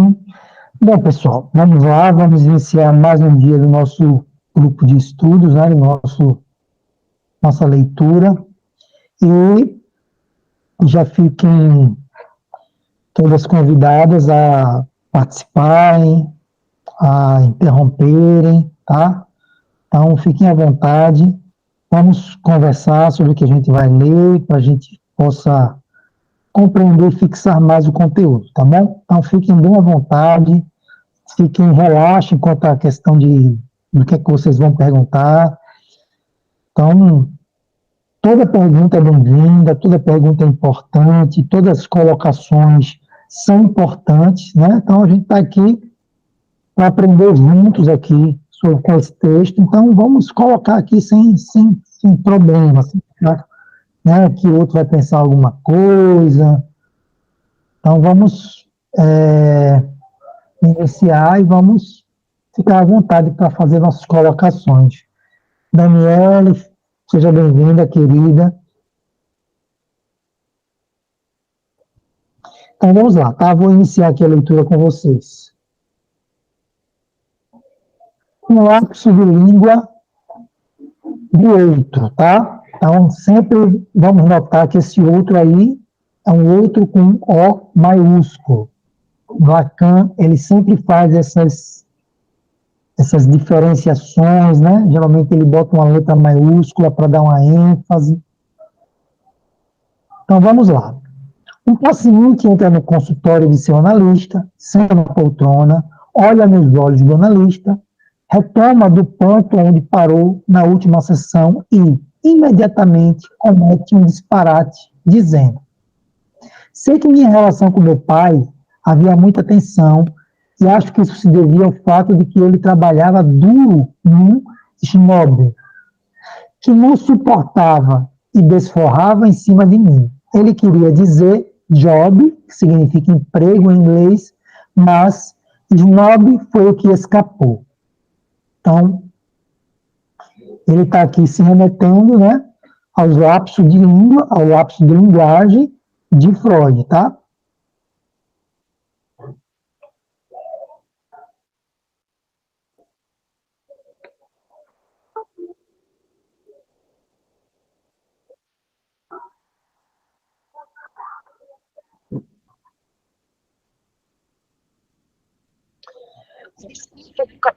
Bom, pessoal, vamos lá, vamos iniciar mais um dia do nosso grupo de estudos, né, nossa leitura, e já fiquem todas convidadas a participarem, a interromperem, tá? Então, fiquem à vontade, vamos conversar sobre o que a gente vai ler, para a gente possa compreender e fixar mais o conteúdo, tá bom? Então, fiquem bem à vontade, fiquem, relaxem quanto à questão do que é que vocês vão perguntar. Então, toda pergunta é bem-vinda, toda pergunta é importante, todas as colocações são importantes, né? Então, a gente está aqui para aprender juntos aqui com esse texto. Então, vamos colocar aqui sem problema, sem ficar, né, que o outro vai pensar alguma coisa. Então, vamos iniciar e vamos ficar à vontade para fazer nossas colocações. Daniela, seja bem-vinda, querida. Então, vamos lá, tá? Vou iniciar aqui a leitura com vocês. Um lapso de língua do outro, tá? Então, sempre vamos notar que esse outro aí é um outro com O maiúsculo. Lacan, ele sempre faz essas diferenciações, né? Geralmente ele bota uma letra maiúscula para dar uma ênfase. Então, vamos lá. Um paciente entra no consultório de seu analista, senta na poltrona, olha nos olhos do analista, retoma do ponto onde parou na última sessão e, imediatamente, comete um disparate, dizendo: sei que minha relação com meu pai havia muita tensão e acho que isso se devia ao fato de que ele trabalhava duro num snob, que não suportava e desforrava em cima de mim. Ele queria dizer job, que significa emprego em inglês, mas snob foi o que escapou. Então, ele está aqui se remetendo, né, aos lapsos de língua, ao lapso de linguagem de Freud, tá?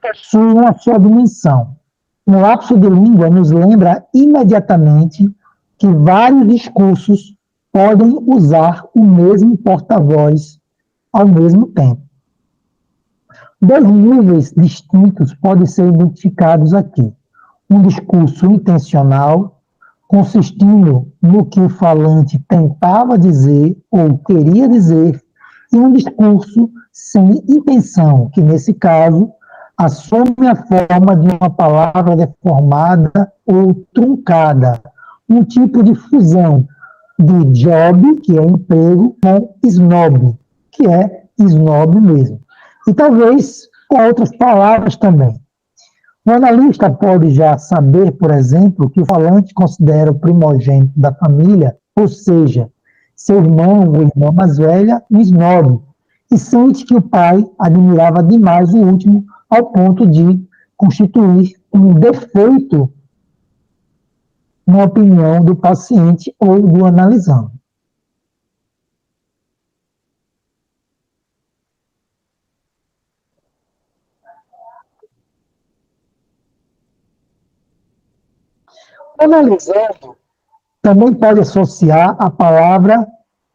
Possui a sua dimensão. Um lapso de língua nos lembra imediatamente que vários discursos podem usar o mesmo porta-voz ao mesmo tempo. Dois níveis distintos podem ser identificados aqui. Um discurso intencional, consistindo no que o falante tentava dizer ou queria dizer, e um discurso sem intenção, que nesse caso assume a forma de uma palavra deformada ou truncada, um tipo de fusão de job, que é emprego, com snob, que é snob mesmo. E talvez com outras palavras também. O analista pode já saber, por exemplo, que o falante considera o primogênito da família, ou seja, seu irmão ou irmã mais velha, um snob, e sente que o pai admirava demais o último ao ponto de constituir um defeito na opinião do paciente ou do analisando. O analisando também pode associar a palavra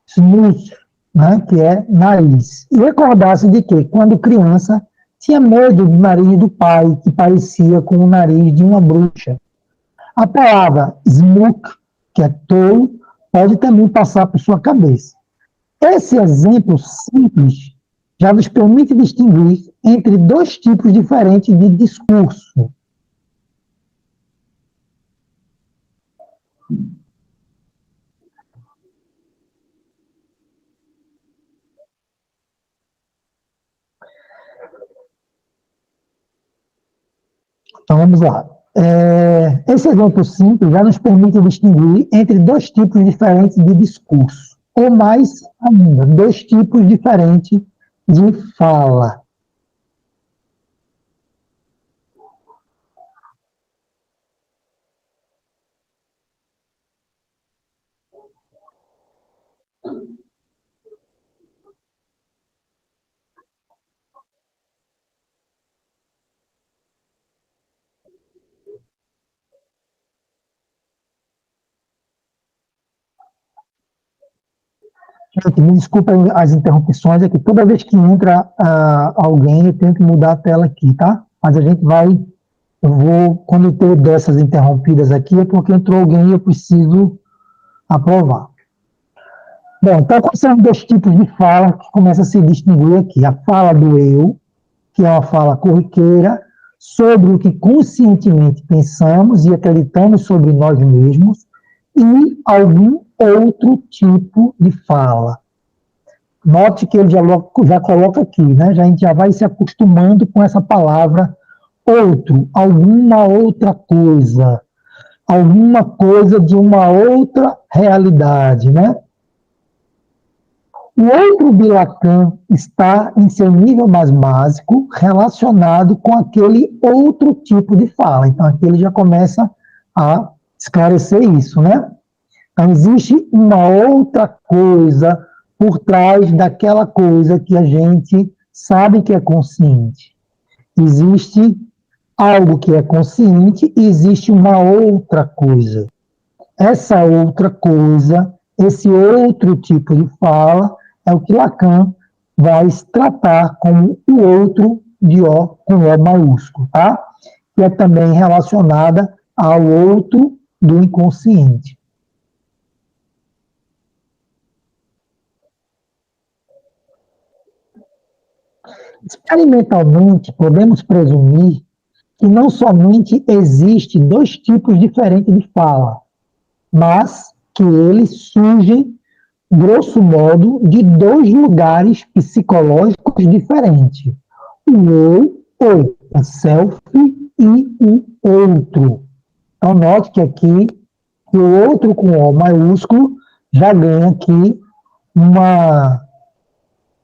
snus, né, que é nariz, e recordar-se de que, quando criança, tinha medo do nariz do pai, que parecia com o nariz de uma bruxa. A palavra smook, que é tolo, pode também passar por sua cabeça. Esse exemplo simples já nos permite distinguir entre dois tipos diferentes de discurso. Então, vamos lá. Esse exemplo simples já nos permite distinguir entre dois tipos diferentes de discurso, ou mais ainda, dois tipos diferentes de fala. Gente, me desculpa as interrupções, é que toda vez que entra alguém, eu tenho que mudar a tela aqui, tá? Mas a gente vai, eu vou, quando eu ter dessas interrompidas aqui, é porque entrou alguém e eu preciso aprovar. Bom, então, quais são os dois tipos de fala que começam a se distinguir aqui? A fala do eu, que é uma fala corriqueira, sobre o que conscientemente pensamos e acreditamos sobre nós mesmos, e algum outro tipo de fala. Note que ele já coloca aqui, né? A gente já vai se acostumando com essa palavra outro, alguma coisa de uma outra realidade, né? O outro de Lacan está em seu nível mais básico, relacionado com aquele outro tipo de fala. Então, aqui ele já começa a esclarecer isso, né? Então, existe uma outra coisa por trás daquela coisa que a gente sabe que é consciente. Existe algo que é consciente e existe uma outra coisa. Essa outra coisa, esse outro tipo de fala, é o que Lacan vai tratar como o outro de O com O maiúsculo, tá? Que é também relacionada ao outro do inconsciente. Experimentalmente, podemos presumir que não somente existem dois tipos diferentes de fala, mas que eles surgem, grosso modo, de dois lugares psicológicos diferentes. O eu, ou o self, e o outro. Então, note que aqui, o outro com O maiúsculo já ganha aqui uma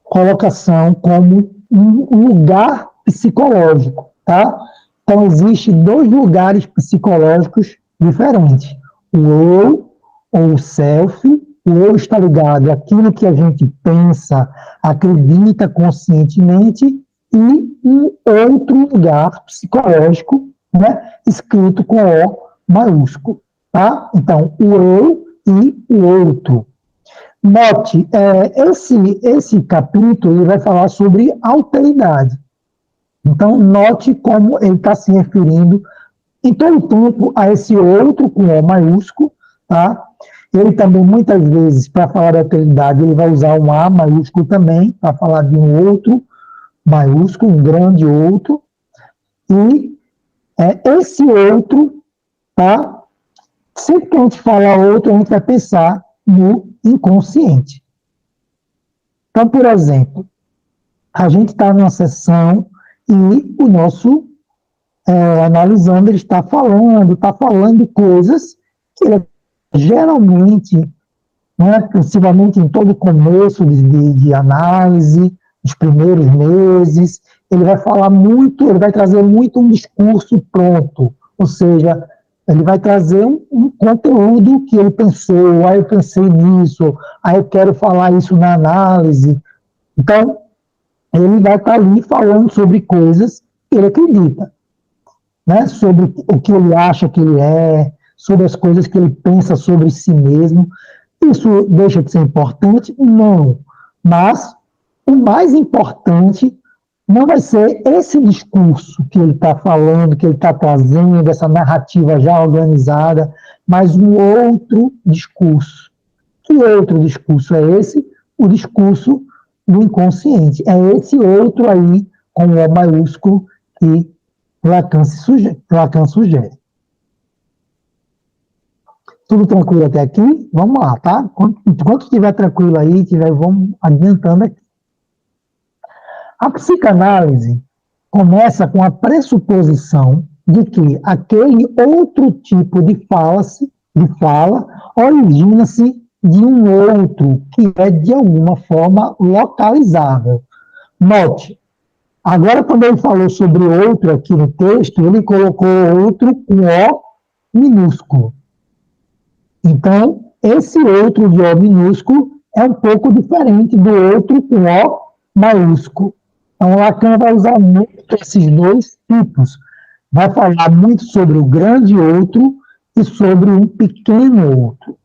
colocação como um lugar psicológico, tá? Então, existem dois lugares psicológicos diferentes. O eu, ou o self, o eu está ligado àquilo que a gente pensa, acredita conscientemente, e um outro lugar psicológico, né, escrito com O maiúsculo, tá? Então, o eu e o outro. Note, esse capítulo ele vai falar sobre alteridade. Então, note como ele está se referindo em todo o tempo a esse outro com O maiúsculo, tá? Ele também, muitas vezes, para falar da alteridade, ele vai usar um A maiúsculo também, para falar de um outro maiúsculo, um grande outro. E esse outro, tá? Sempre que a gente fala outro, a gente vai pensar no inconsciente. Então, por exemplo, a gente está numa sessão e o nosso analisando, ele está falando de coisas que ele, geralmente, né, principalmente em todo o começo de análise, nos primeiros meses, ele vai falar muito, ele vai trazer muito um discurso pronto, ou seja, ele vai trazer um conteúdo que ele pensou, aí eu pensei nisso, aí eu quero falar isso na análise. Então, ele vai estar ali falando sobre coisas que ele acredita, né? Sobre o que ele acha que ele é, sobre as coisas que ele pensa sobre si mesmo. Isso deixa de ser importante? Não. Mas o mais importante não vai ser esse discurso que ele está falando, que ele está trazendo, essa narrativa já organizada, mas um outro discurso. Que outro discurso é esse? O discurso do inconsciente. É esse outro aí, com o O maiúsculo, que Lacan sugere. Tudo tranquilo até aqui? Vamos lá, tá? Enquanto estiver tranquilo aí, vamos adiantando aqui. A psicanálise começa com a pressuposição de que aquele outro tipo de fala origina-se de um outro que é, de alguma forma, localizável. Note, agora quando ele falou sobre outro aqui no texto, ele colocou outro com O minúsculo. Então, esse outro de O minúsculo é um pouco diferente do outro com O maiúsculo. Então, Lacan vai usar muito esses dois tipos. Vai falar muito sobre o grande outro e sobre um pequeno outro.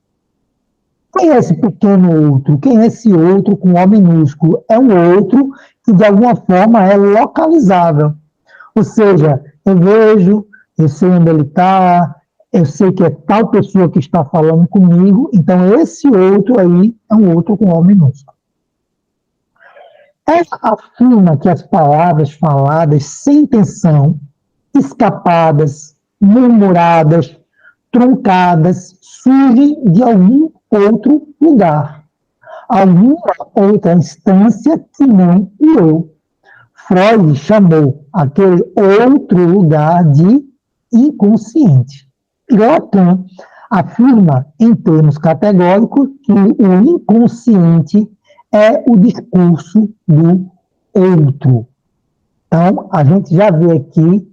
Quem é esse pequeno outro? Quem é esse outro com O minúsculo? É um outro que, de alguma forma, é localizável. Ou seja, eu vejo, eu sei onde ele está, eu sei que é tal pessoa que está falando comigo, então esse outro aí é um outro com O minúsculo. Ela afirma que as palavras faladas sem intenção, escapadas, murmuradas, truncadas, surgem de algum outro lugar, alguma outra instância que não o eu. Freud chamou aquele outro lugar de inconsciente. E Lacan afirma, em termos categóricos, que o inconsciente é o discurso do outro. Então, a gente já vê aqui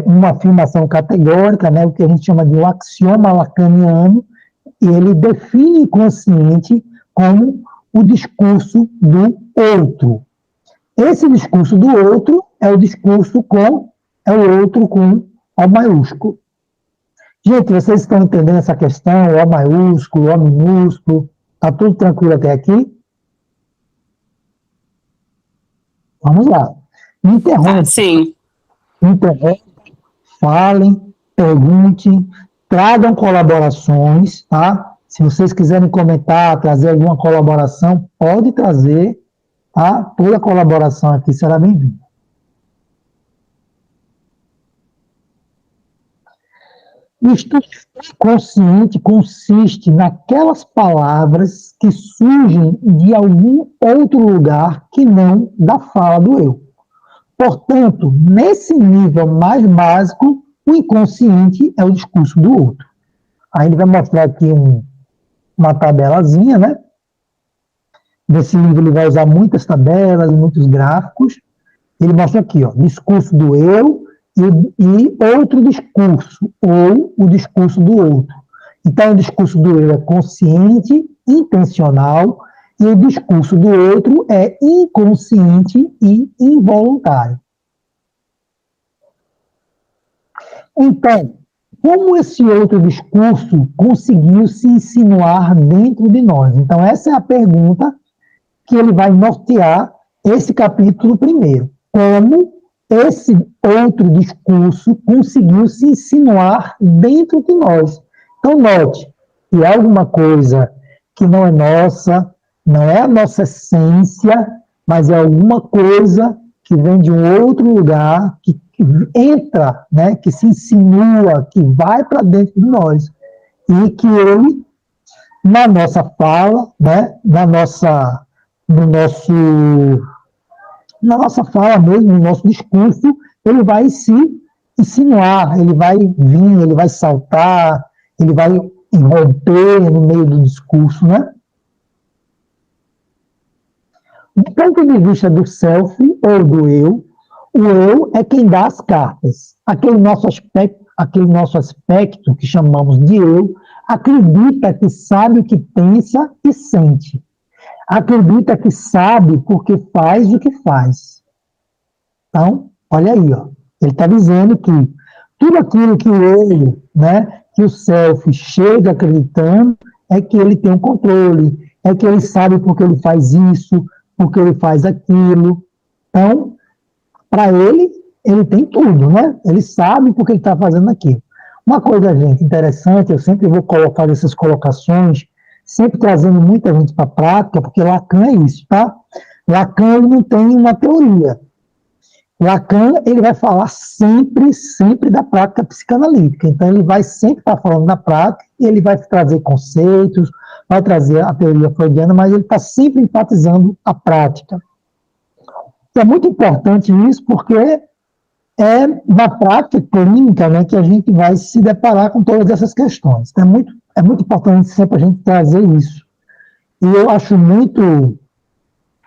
uma afirmação categórica, né, o que a gente chama de um axioma lacaniano, e ele define inconsciente como o discurso do outro. Esse discurso do outro é o discurso é o outro com O maiúsculo. Gente, vocês estão entendendo essa questão? O maiúsculo, O minúsculo, está tudo tranquilo até aqui? Vamos lá. Me interrompam. Sim. Me interrompam, falem, perguntem, tragam colaborações, tá? Se vocês quiserem comentar, trazer alguma colaboração, pode trazer, tá? Toda colaboração aqui será bem-vinda. O estudo consciente consiste naquelas palavras que surgem de algum outro lugar que não da fala do eu. Portanto, nesse nível mais básico, o inconsciente é o discurso do outro. Aí ele vai mostrar aqui uma tabelazinha, né? Nesse livro ele vai usar muitas tabelas, muitos gráficos. Ele mostra aqui, ó, discurso do eu e outro discurso, ou o discurso do outro. Então, o discurso do eu é consciente, intencional, e o discurso do outro é inconsciente e involuntário. Então, como esse outro discurso conseguiu se insinuar dentro de nós? Então, essa é a pergunta que ele vai nortear esse capítulo primeiro. Como esse outro discurso conseguiu se insinuar dentro de nós? Então, note que é alguma coisa que não é nossa, não é a nossa essência, mas é alguma coisa que vem de um outro lugar, que entra, né, que se insinua, que vai para dentro de nós. E que ele, na nossa fala, né, na nossa fala mesmo, no nosso discurso, ele vai se insinuar, ele vai vir, ele vai saltar, ele vai irromper no meio do discurso, né? Do ponto de vista do self ou do eu, o eu é quem dá as cartas. Aquele nosso aspecto que chamamos de eu, acredita que sabe o que pensa e sente. Acredita que sabe porque faz o que faz. Então, olha aí, ó. Ele está dizendo que tudo aquilo que o eu, né, que o self chega acreditando, é que ele tem um controle, é que ele sabe porque ele faz isso, porque ele faz aquilo. Então, para ele tem tudo, né? Ele sabe porque ele está fazendo aquilo. Uma coisa, gente, interessante, eu sempre vou colocar essas colocações, sempre trazendo muita gente para a prática, porque Lacan é isso, tá? Lacan ele não tem uma teoria. Lacan ele vai falar sempre da prática psicanalítica. Então, ele vai sempre estar falando da prática, e ele vai trazer conceitos, vai trazer a teoria freudiana, mas ele está sempre enfatizando a prática. É muito importante isso, porque é na prática clínica, né, que a gente vai se deparar com todas essas questões. Então, é muito importante sempre a gente trazer isso. E eu acho muito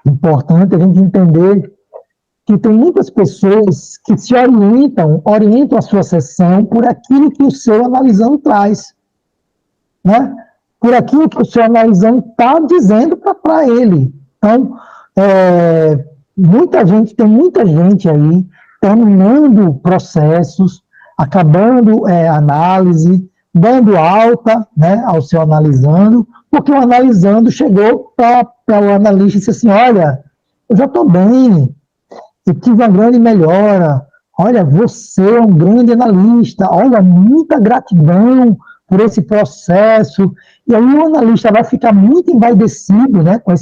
Importante a gente entender que tem muitas pessoas que se orientam a sua sessão por aquilo que o seu analisando traz, né? Por aquilo que o seu analisando está dizendo para ele. Então, tem muita gente aí terminando processos, acabando análise, dando alta, né, ao seu analisando, porque o analisando chegou para o analista e disse assim, olha, eu já estou bem, eu tive uma grande melhora, olha, você é um grande analista, olha, muita gratidão por esse processo, e aí o analista vai ficar muito envaidecido, né, com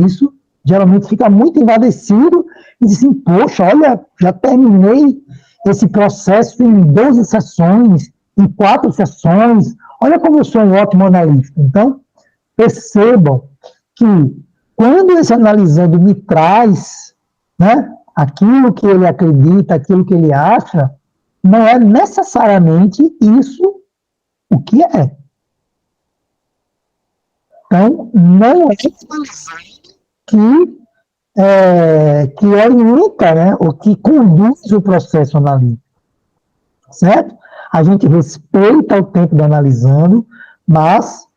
isso, geralmente fica muito envaidecido, e diz assim, poxa, olha, já terminei esse processo em 12 sessões, em 4 sessões, olha como eu sou um ótimo analista. Então, percebam que quando esse analisando me traz, né, aquilo que ele acredita, aquilo que ele acha, não é necessariamente isso o que é. Então, não é que orienta, né, ou que conduz o processo analítico, certo? A gente respeita o tempo do analisando, mas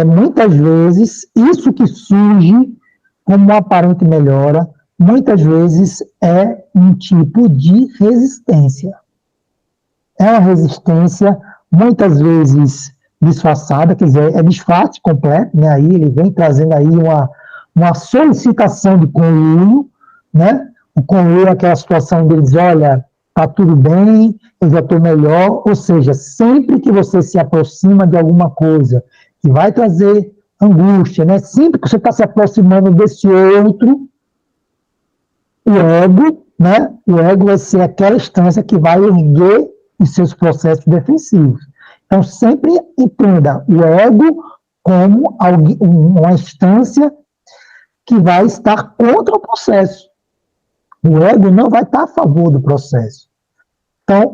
muitas vezes isso que surge como uma aparente melhora, muitas vezes é um tipo de resistência. É uma resistência, muitas vezes disfarçada, quer dizer, é disfarce completo, né? Aí ele vem trazendo aí uma solicitação de conluio, né? O conluio é aquela situação deles, olha, tá tudo bem, eu já estou melhor, ou seja, sempre que você se aproxima de alguma coisa que vai trazer angústia, né? Sempre que você está se aproximando desse outro, o ego, né? O ego vai ser aquela instância que vai erguer os seus processos defensivos. Então, sempre entenda o ego como uma instância que vai estar contra o processo. O ego não vai estar a favor do processo. Então,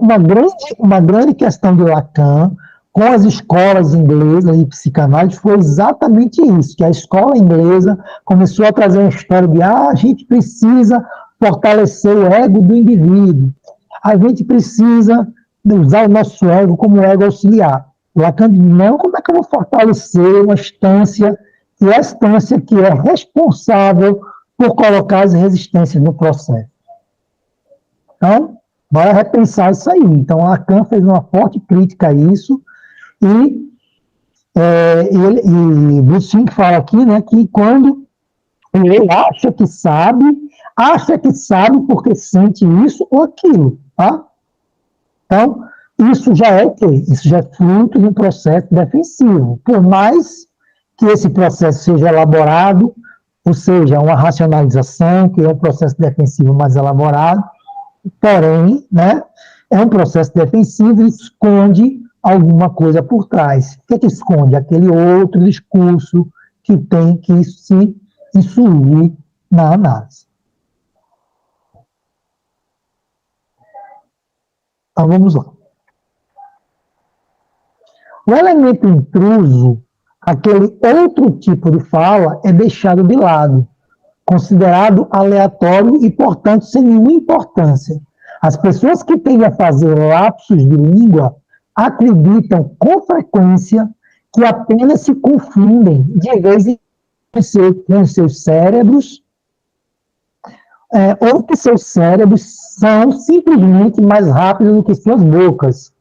uma grande questão de Lacan com as escolas inglesas e psicanálise foi exatamente isso, que a escola inglesa começou a trazer uma história de a gente precisa fortalecer o ego do indivíduo, a gente precisa usar o nosso ego como ego auxiliar. O Lacan diz, não, como é que eu vou fortalecer uma instância que é a instância que é responsável por colocar as resistências no processo? Então, bora repensar isso aí. Então, Lacan fez uma forte crítica a isso, e Buxin fala aqui, né, que quando ele acha que sabe porque sente isso ou aquilo, tá? Então, isso já é o quê? Isso já é fruto de um processo defensivo. Por mais que esse processo seja elaborado, ou seja, uma racionalização, que é um processo defensivo mais elaborado, porém, né, é um processo defensivo e esconde alguma coisa por trás. O que esconde? Aquele outro discurso que tem que se inserir na análise. Então, vamos lá. O elemento intruso, aquele outro tipo de fala, é deixado de lado, considerado aleatório e, portanto, sem nenhuma importância. As pessoas que tendem a fazer lapsos de língua acreditam com frequência que apenas se confundem de vez em quando com seus cérebros, ou que seus cérebros são simplesmente mais rápidos do que suas bocas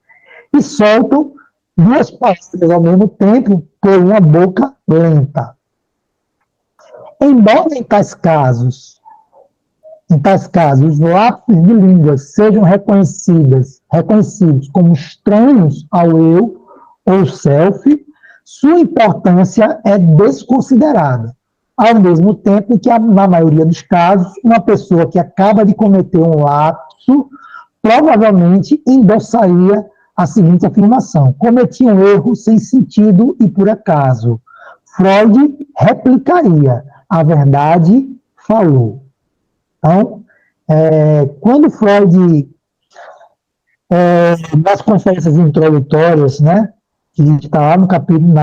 e soltam 2 palavras ao mesmo tempo por uma boca lenta. Embora em tais casos, os lapsos de língua sejam reconhecidos como estranhos ao eu ou self, sua importância é desconsiderada, ao mesmo tempo que, na maioria dos casos, uma pessoa que acaba de cometer um lapso provavelmente endossaria a seguinte afirmação: cometi um erro sem sentido e por acaso. Freud replicaria: a verdade falou. Então, quando Freud, nas conferências introdutórias, né, que está lá no capítulo,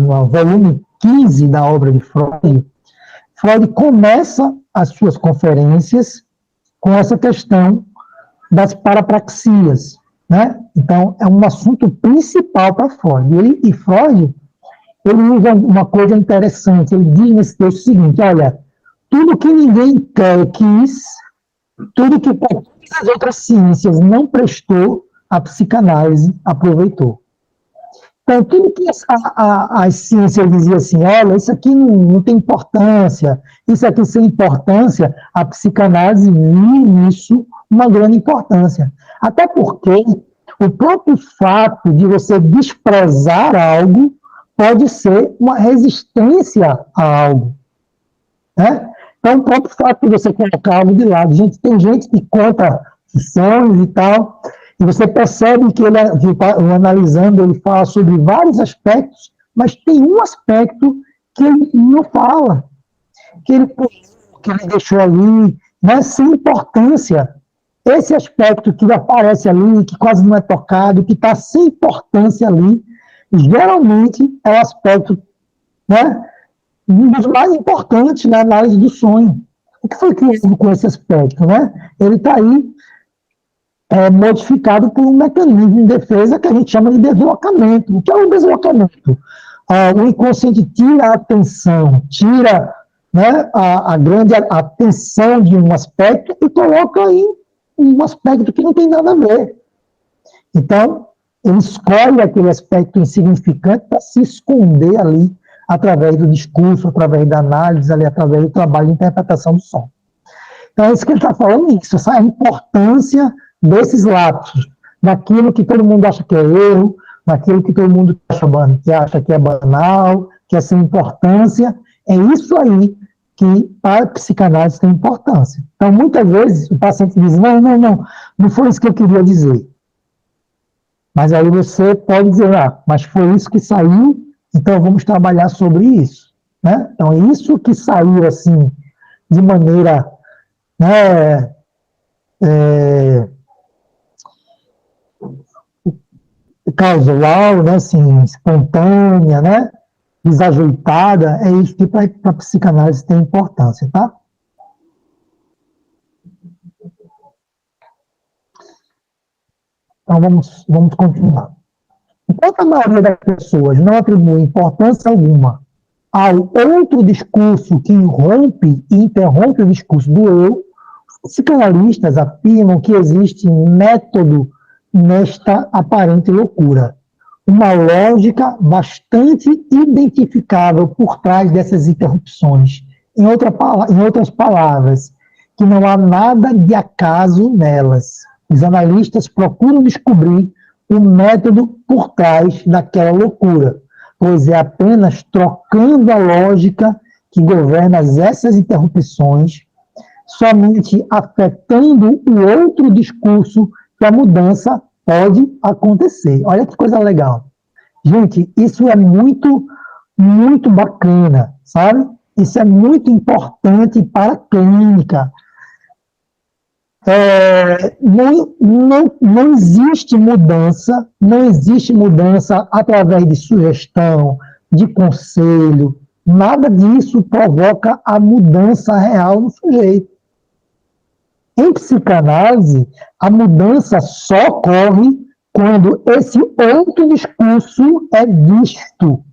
no volume 15 da obra de Freud, Freud começa as suas conferências com essa questão das parapraxias, né? Então, é um assunto principal para Freud. E Freud, ele usa uma coisa interessante, ele diz nesse texto o seguinte, olha, tudo que ninguém quis, tudo que as outras ciências não prestou, a psicanálise aproveitou. Então, tudo que as ciências diziam assim, olha, isso aqui não tem importância, isso aqui sem importância, a psicanálise viu nisso uma grande importância. Até porque o próprio fato de você desprezar algo pode ser uma resistência a algo. Né? Então, o próprio fato de você colocar algo de lado. Tem gente que conta sonhos e tal, e você percebe que ele, analisando, ele fala sobre vários aspectos, mas tem um aspecto que ele não fala, que ele deixou ali, né, sem importância. Esse aspecto que aparece ali, que quase não é tocado, que está sem importância ali, geralmente é o aspecto, né, um dos mais importantes na análise do sonho. O que foi criado com esse aspecto? Né? Ele está aí modificado por um mecanismo de defesa que a gente chama de deslocamento. O que é o deslocamento? O inconsciente tira a atenção, tira, né, a grande atenção de um aspecto e coloca aí um aspecto que não tem nada a ver. Então, ele escolhe aquele aspecto insignificante para se esconder ali, através do discurso, através da análise, ali, através do trabalho de interpretação do som. Então, é isso que ele está falando, isso, essa importância desses lapsos, daquilo que todo mundo acha que é erro, daquilo que todo mundo acha que é banal, que é sem importância, é isso aí que para a psicanálise tem importância. Então, muitas vezes, o paciente diz, não foi isso que eu queria dizer. Mas aí você pode dizer, mas foi isso que saiu, então vamos trabalhar sobre isso. Né? Então, isso que saiu assim, de maneira, né, casual, né, assim, espontânea, né, desajeitada, é isso que para a psicanálise tem importância, tá? Então, vamos continuar. Enquanto a maioria das pessoas não atribui importância alguma ao outro discurso que irrompe e interrompe o discurso do eu, os psicanalistas afirmam que existe método nesta aparente loucura. Uma lógica bastante identificável por trás dessas interrupções. Em outras palavras, que não há nada de acaso nelas. Os analistas procuram descobrir o método por trás daquela loucura, pois é apenas trocando a lógica que governa essas interrupções, somente afetando o outro discurso, que a mudança pode acontecer. Olha que coisa legal. Gente, isso é muito, muito bacana, sabe? Isso é muito importante para a clínica. Não existe mudança através de sugestão, de conselho, nada disso provoca a mudança real no sujeito. Em psicanálise, a mudança só ocorre quando esse outro discurso é visto,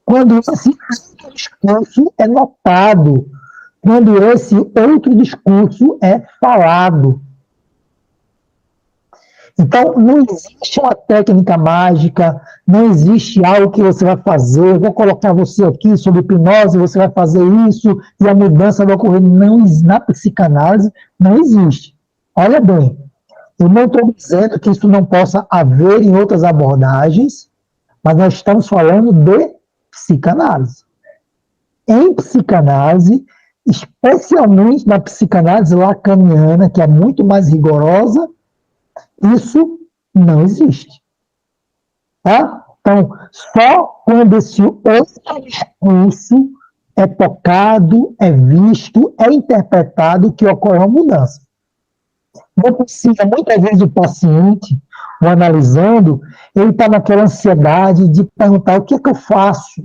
quando esse outro discurso é notado, quando esse outro discurso é falado. Então, não existe uma técnica mágica, não existe algo que você vai fazer, vou colocar você aqui sob hipnose, você vai fazer isso e a mudança vai ocorrer. Não, na psicanálise não existe. Olha bem, eu não estou dizendo que isso não possa haver em outras abordagens, mas nós estamos falando de psicanálise. Em psicanálise, especialmente na psicanálise lacaniana, que é muito mais rigorosa, isso não existe. Tá? Então, só quando esse outro discurso é tocado, é visto, é interpretado, que ocorre uma mudança. Não precisa, muitas vezes o paciente, o analisando, ele está naquela ansiedade de perguntar o que é que eu faço,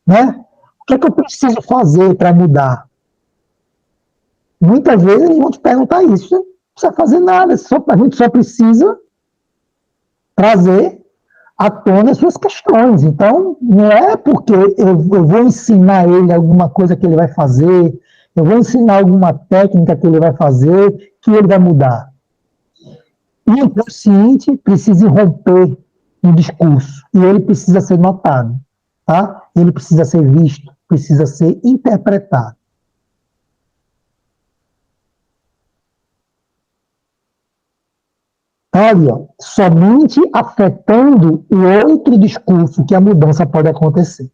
né? O que é que eu preciso fazer para mudar? Muitas vezes eles vão te perguntar isso. Você não precisa fazer nada, a gente só precisa trazer à tona as suas questões. Então, não é porque eu vou ensinar ele alguma coisa que ele vai fazer, eu vou ensinar alguma técnica que ele vai fazer, que ele vai mudar. E o inconsciente precisa romper no discurso, e ele precisa ser notado, tá? Ele precisa ser visto, precisa ser interpretado. Olha, somente afetando o outro discurso que a mudança pode acontecer.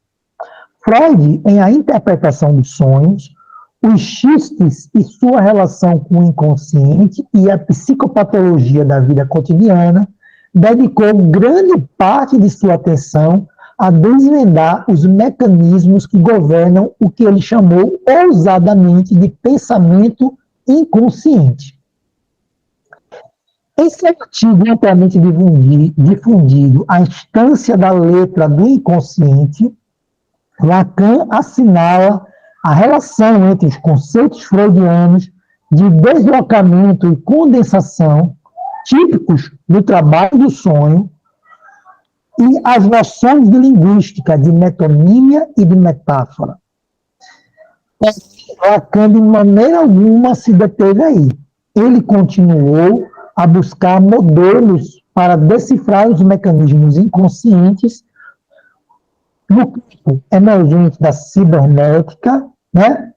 Freud, em A Interpretação dos Sonhos, os xistes e sua relação com o inconsciente e a psicopatologia da vida cotidiana, dedicou grande parte de sua atenção a desvendar os mecanismos que governam o que ele chamou ousadamente de pensamento inconsciente. Em seu artigo amplamente difundido, A Instância da Letra do Inconsciente, Lacan assinala a relação entre os conceitos freudianos de deslocamento e condensação, típicos do trabalho do sonho, e as noções de linguística, de metonímia e de metáfora. Lacan, de maneira alguma, se deteve aí. Ele continuou a buscar modelos para decifrar os mecanismos inconscientes no campo emergente da cibernética, né?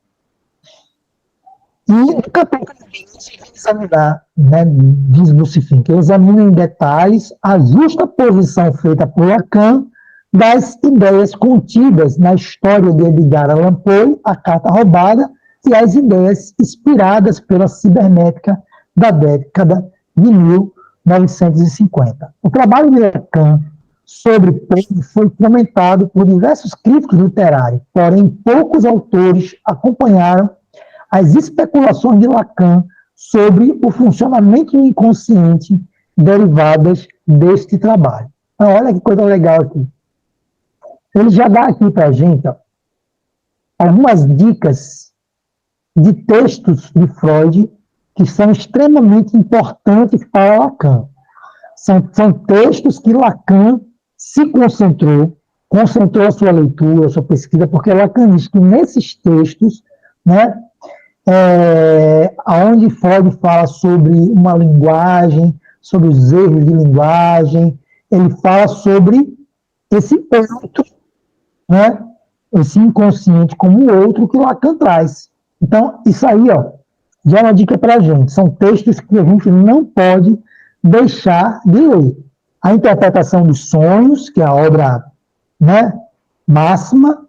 E no campo examinar, né, diz Lucifin, que examina em detalhes a justa posição feita por Lacan das ideias contidas na história de Edgar Allan Poe, A Carta Roubada, e as ideias inspiradas pela cibernética da década de 1950. O trabalho de Lacan sobre Poe foi comentado por diversos críticos literários, porém poucos autores acompanharam as especulações de Lacan sobre o funcionamento do inconsciente derivadas deste trabalho. Então, olha que coisa legal aqui. Ele já dá aqui para a gente algumas dicas de textos de Freud que são extremamente importantes para Lacan. São textos que Lacan se concentrou a sua leitura, a sua pesquisa, porque Lacan diz que nesses textos, né, onde Freud fala sobre uma linguagem, sobre os erros de linguagem, ele fala sobre esse outro, né, esse inconsciente como o outro que Lacan traz. Então, isso aí, ó, já é uma dica para a gente. São textos que a gente não pode deixar de ler. A Interpretação dos Sonhos, que é a obra, né, máxima,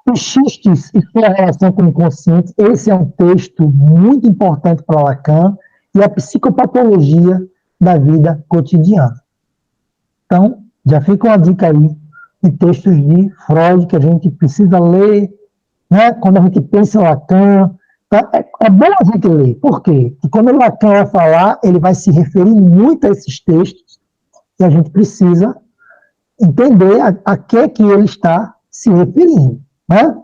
os xistes e sua relação com o inconsciente, esse é um texto muito importante para Lacan, e a psicopatologia da vida cotidiana. Então, já fica uma dica aí de textos de Freud que a gente precisa ler, né, quando a gente pensa em Lacan. Tá? É bom a gente ler. Por quê? Porque quando o Lacan vai falar, ele vai se referir muito a esses textos, e a gente precisa entender a que ele está se referindo. Né?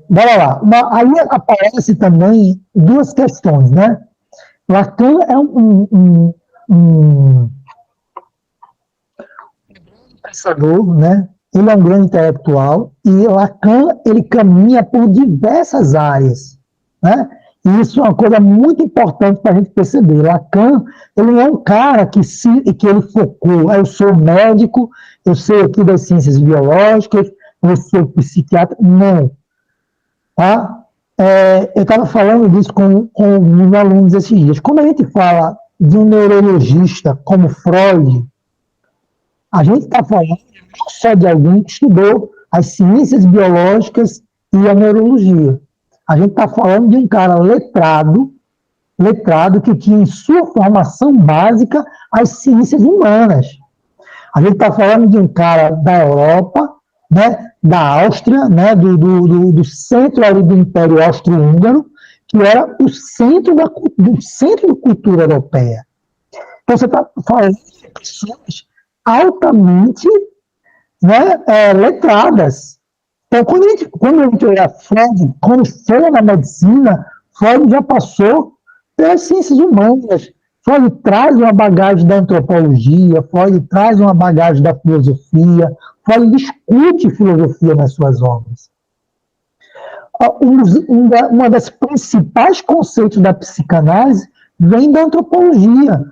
Bora lá. Aí aparece também duas questões. Né? Lacan é um pensador, né? Ele é um grande intelectual, e Lacan ele caminha por diversas áreas. Né? E isso é uma coisa muito importante para a gente perceber. Lacan, ele não é um cara que ele focou, eu sou médico, eu sei aqui das ciências biológicas, eu sou psiquiatra. Não. Tá? Eu estava falando disso com meus alunos esses dias. Quando a gente fala de um neurologista como Freud, a gente está falando não só de alguém que estudou as ciências biológicas e a neurologia. A gente está falando de um cara letrado que tinha em sua formação básica as ciências humanas. A gente está falando de um cara da Europa, né, da Áustria, né, do centro ali do Império Austro-Húngaro, que era o centro da cultura europeia. Então, você está falando de pessoas altamente, né, letradas. Então, quando a gente olha Freud, quando foi na medicina, Freud já passou pelas ciências humanas. Freud traz uma bagagem da antropologia, Freud traz uma bagagem da filosofia, Freud discute filosofia nas suas obras. Uma das principais conceitos da psicanálise vem da antropologia,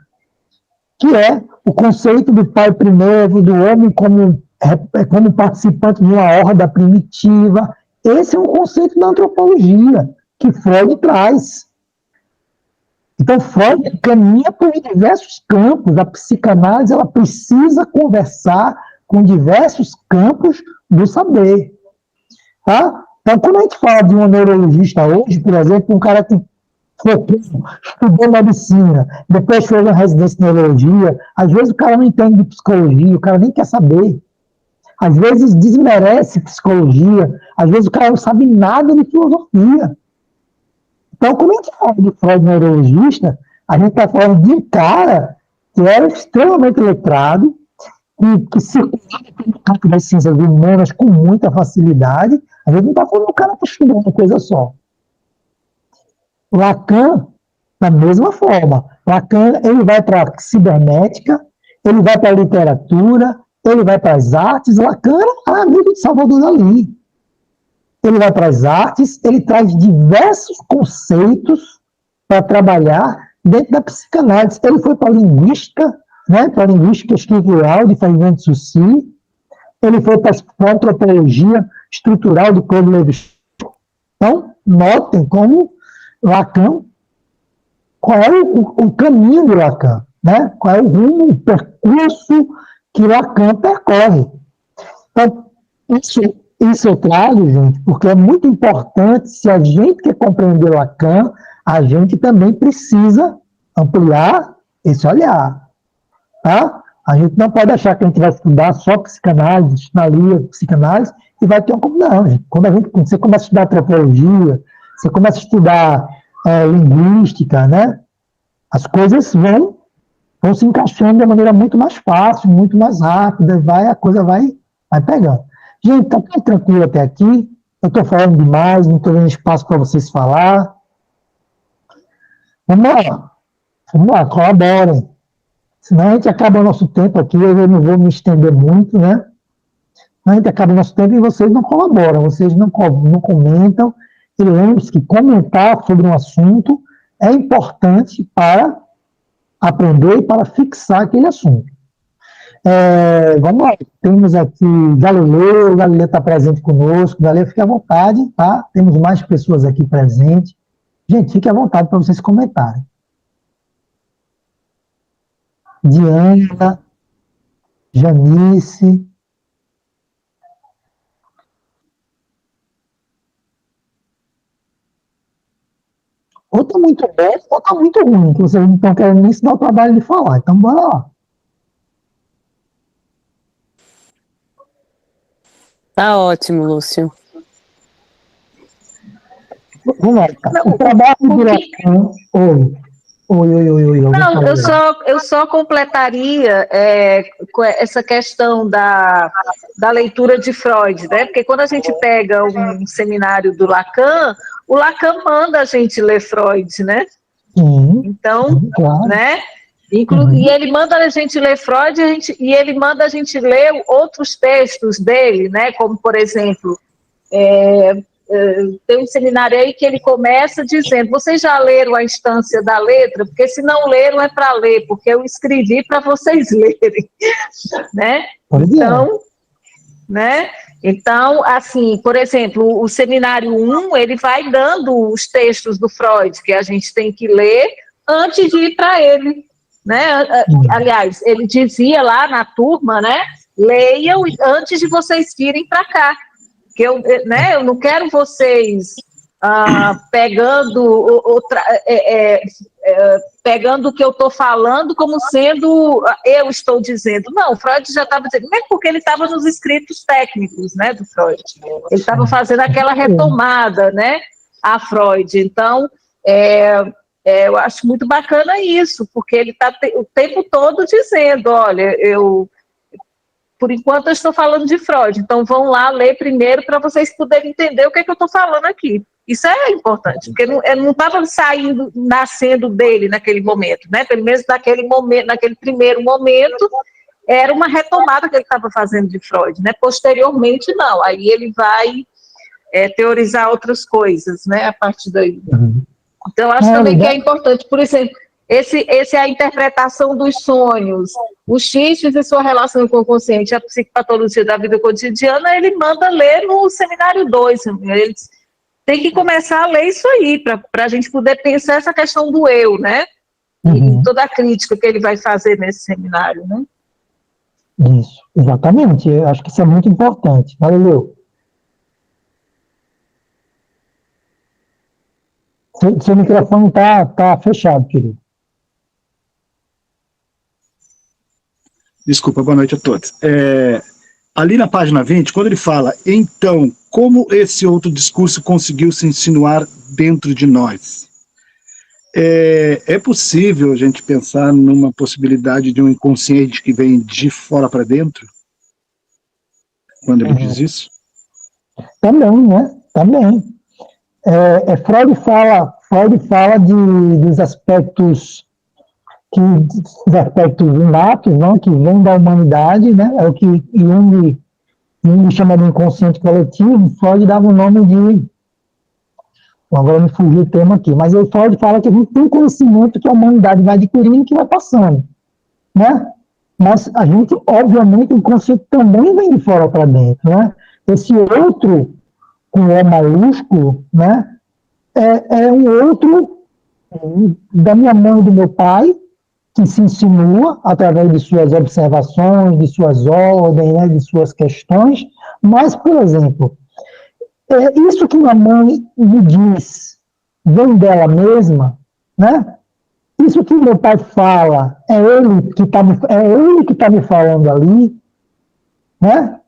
que é o conceito do pai primeiro, do homem como participante de uma horda primitiva. Esse é um conceito da antropologia que Freud traz. Então, Freud caminha por diversos campos. A psicanálise ela precisa conversar com diversos campos do saber. Tá? Então, quando a gente fala de um neurologista hoje, por exemplo, um cara que estudou medicina, depois fez uma residência em neurologia, às vezes o cara não entende de psicologia, o cara nem quer saber. Às vezes desmerece psicologia, às vezes o cara não sabe nada de filosofia. Então, quando a gente fala de Freud neurologista, a gente está falando de um cara que era extremamente letrado, que circulava pelo campo das ciências humanas com muita facilidade. A gente não está falando de um cara que estudou uma coisa só. Lacan, da mesma forma. Lacan, ele vai para a cibernética, ele vai para a literatura, ele vai para as artes. Lacan era amigo de Salvador Dalí. Ele vai para as artes, ele traz diversos conceitos para trabalhar dentro da psicanálise. Ele foi para a linguística, né, para a linguística estrutural de Ferdinand de Saussure, ele foi para a antropologia estrutural de Claude Lévi-Strauss. Então, notem como Lacan, qual é o caminho de Lacan, né? Qual é o rumo, o percurso que Lacan percorre. Então, isso eu trago, gente, porque é muito importante, se a gente quer compreender Lacan, a gente também precisa ampliar esse olhar, tá? A gente não pode achar que a gente vai estudar só psicanálise, psicanálise, e vai ter um... Não, gente. Quando você começa a estudar antropologia, você começa a estudar linguística, né? As coisas vão se encaixando de maneira muito mais fácil, muito mais rápida, a coisa vai pegando. Gente, está tudo tranquilo até aqui? Eu estou falando demais, não estou dando espaço para vocês falar. Vamos lá, colaborem. Senão a gente acaba o nosso tempo aqui, eu não vou me estender muito, né? A gente acaba o nosso tempo e vocês não colaboram, vocês não comentam. E lembre-se que comentar sobre um assunto é importante para aprender e para fixar aquele assunto. Vamos lá, temos aqui Galileu, o Galileu está presente conosco. Galileu, fique à vontade, tá? Temos mais pessoas aqui presentes. Gente, fique à vontade para vocês comentarem. Diana, Janice. Ou está muito bom, ou está muito ruim, que vocês não estão querendo nem se dar o trabalho de falar. Então, bora lá. Tá ótimo, Lúcio. Vamos lá. O trabalho de Lacan... Oi. Não, eu só completaria com essa questão da leitura de Freud, né? Porque quando a gente pega um seminário do Lacan, o Lacan manda a gente ler Freud, né? Então, claro. né? E ele manda a gente ler Freud e ele manda a gente ler outros textos dele, né? Como, por exemplo, tem um seminário aí que ele começa dizendo: vocês já leram A Instância da Letra? Porque se não leram é para ler, porque eu escrevi para vocês lerem, né? Então, né? Então, assim, por exemplo, o seminário 1, ele vai dando os textos do Freud que a gente tem que ler antes de ir para ele, né? Aliás, ele dizia lá na turma, né? Leiam antes de vocês virem para cá. Que eu não quero vocês pegando o que eu estou falando como sendo eu estou dizendo. Não, Freud já estava dizendo, mesmo porque ele estava nos escritos técnicos, né, do Freud. Ele estava fazendo aquela retomada, né, a Freud. Então, eu acho muito bacana isso, porque ele está o tempo todo dizendo, olha, por enquanto eu estou falando de Freud, então vão lá ler primeiro para vocês poderem entender o que é que eu estou falando aqui. Isso é importante, porque não estava saindo, nascendo dele naquele momento, né? Pelo menos naquele momento, naquele primeiro momento, era uma retomada que ele estava fazendo de Freud, né? Posteriormente, não. Aí ele vai teorizar outras coisas, né? A partir daí. Então, acho também que é importante, por exemplo, esse é a interpretação dos sonhos, os xistes e sua relação com o consciente, a psicopatologia da vida cotidiana, ele manda ler no seminário 2. Eles têm que começar a ler isso aí, para a gente poder pensar essa questão do eu, né? E toda a crítica que ele vai fazer nesse seminário, né? Isso, exatamente. Eu acho que isso é muito importante. Valeu. Seu microfone tá fechado, querido. Desculpa, boa noite a todos. Ali na página 20, quando ele fala, então, como esse outro discurso conseguiu se insinuar dentro de nós? É possível a gente pensar numa possibilidade de um inconsciente que vem de fora para dentro? Quando ele diz isso? Também, né? Também. Freud fala dos aspectos inatos, né, que vêm da humanidade, né? É o que Jung chama de inconsciente coletivo. Freud dava o nome de... Agora me fugiu o termo aqui, mas o Freud fala que a gente tem conhecimento que a humanidade vai adquirindo e que vai passando, né? Mas a gente, obviamente, o inconsciente também vem de fora para dentro, né? Esse outro, com O maiúsculo, né? É um outro da minha mãe e do meu pai, que se insinua através de suas observações, de suas ordens, né, de suas questões. Mas, por exemplo, isso que minha mãe me diz vem dela mesma, né? Isso que meu pai fala, é ele que está me falando ali, né?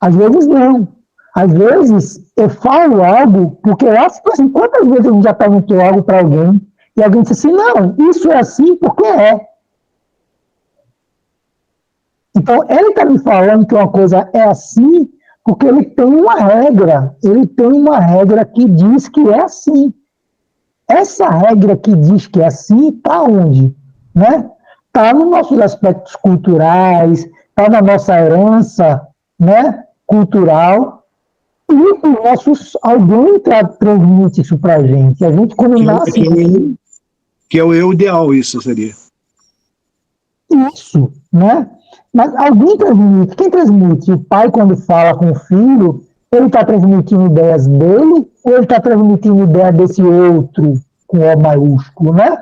Às vezes não. Às vezes eu falo algo, porque eu acho assim, quantas vezes a gente já perguntou algo para alguém, e alguém disse assim, não, isso é assim porque é. Então, ele está me falando que uma coisa é assim, porque ele tem uma regra que diz que é assim. Essa regra que diz que é assim está onde? Né? Está nos nossos aspectos culturais, está na nossa herança, né, cultural, e os nossos, alguém transmite isso para a gente. A gente, quando nasce... Que é o eu ideal, isso seria. Isso, né? Mas alguém transmite. Quem transmite? O pai, quando fala com o filho, ele está transmitindo ideias dele ou ele está transmitindo ideia desse outro com O maiúsculo, né?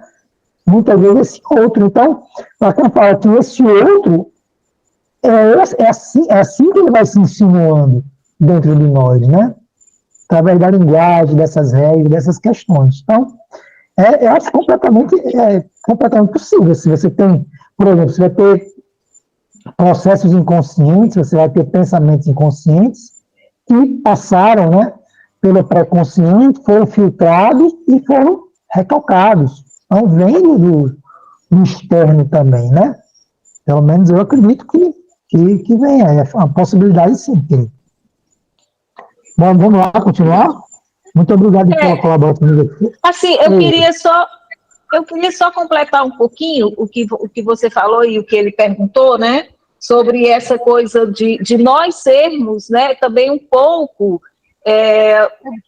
Muitas vezes esse outro. Então, quando fala que esse outro é assim que ele vai se insinuando dentro de nós, né? Através da linguagem, dessas regras, dessas questões. Então, eu acho completamente possível. Se você tem, por exemplo, você vai ter processos inconscientes, você vai ter pensamentos inconscientes que passaram, né, pelo pré-consciente, foram filtrados e foram recalcados. Então, vem do externo também, né? Pelo menos eu acredito que vem. É uma possibilidade, sim. Bom, vamos lá, continuar? Muito obrigado pela colaboração. Assim, eu queria só completar um pouquinho o que você falou e o que ele perguntou, né? Sobre essa coisa de nós sermos, né? Também um pouco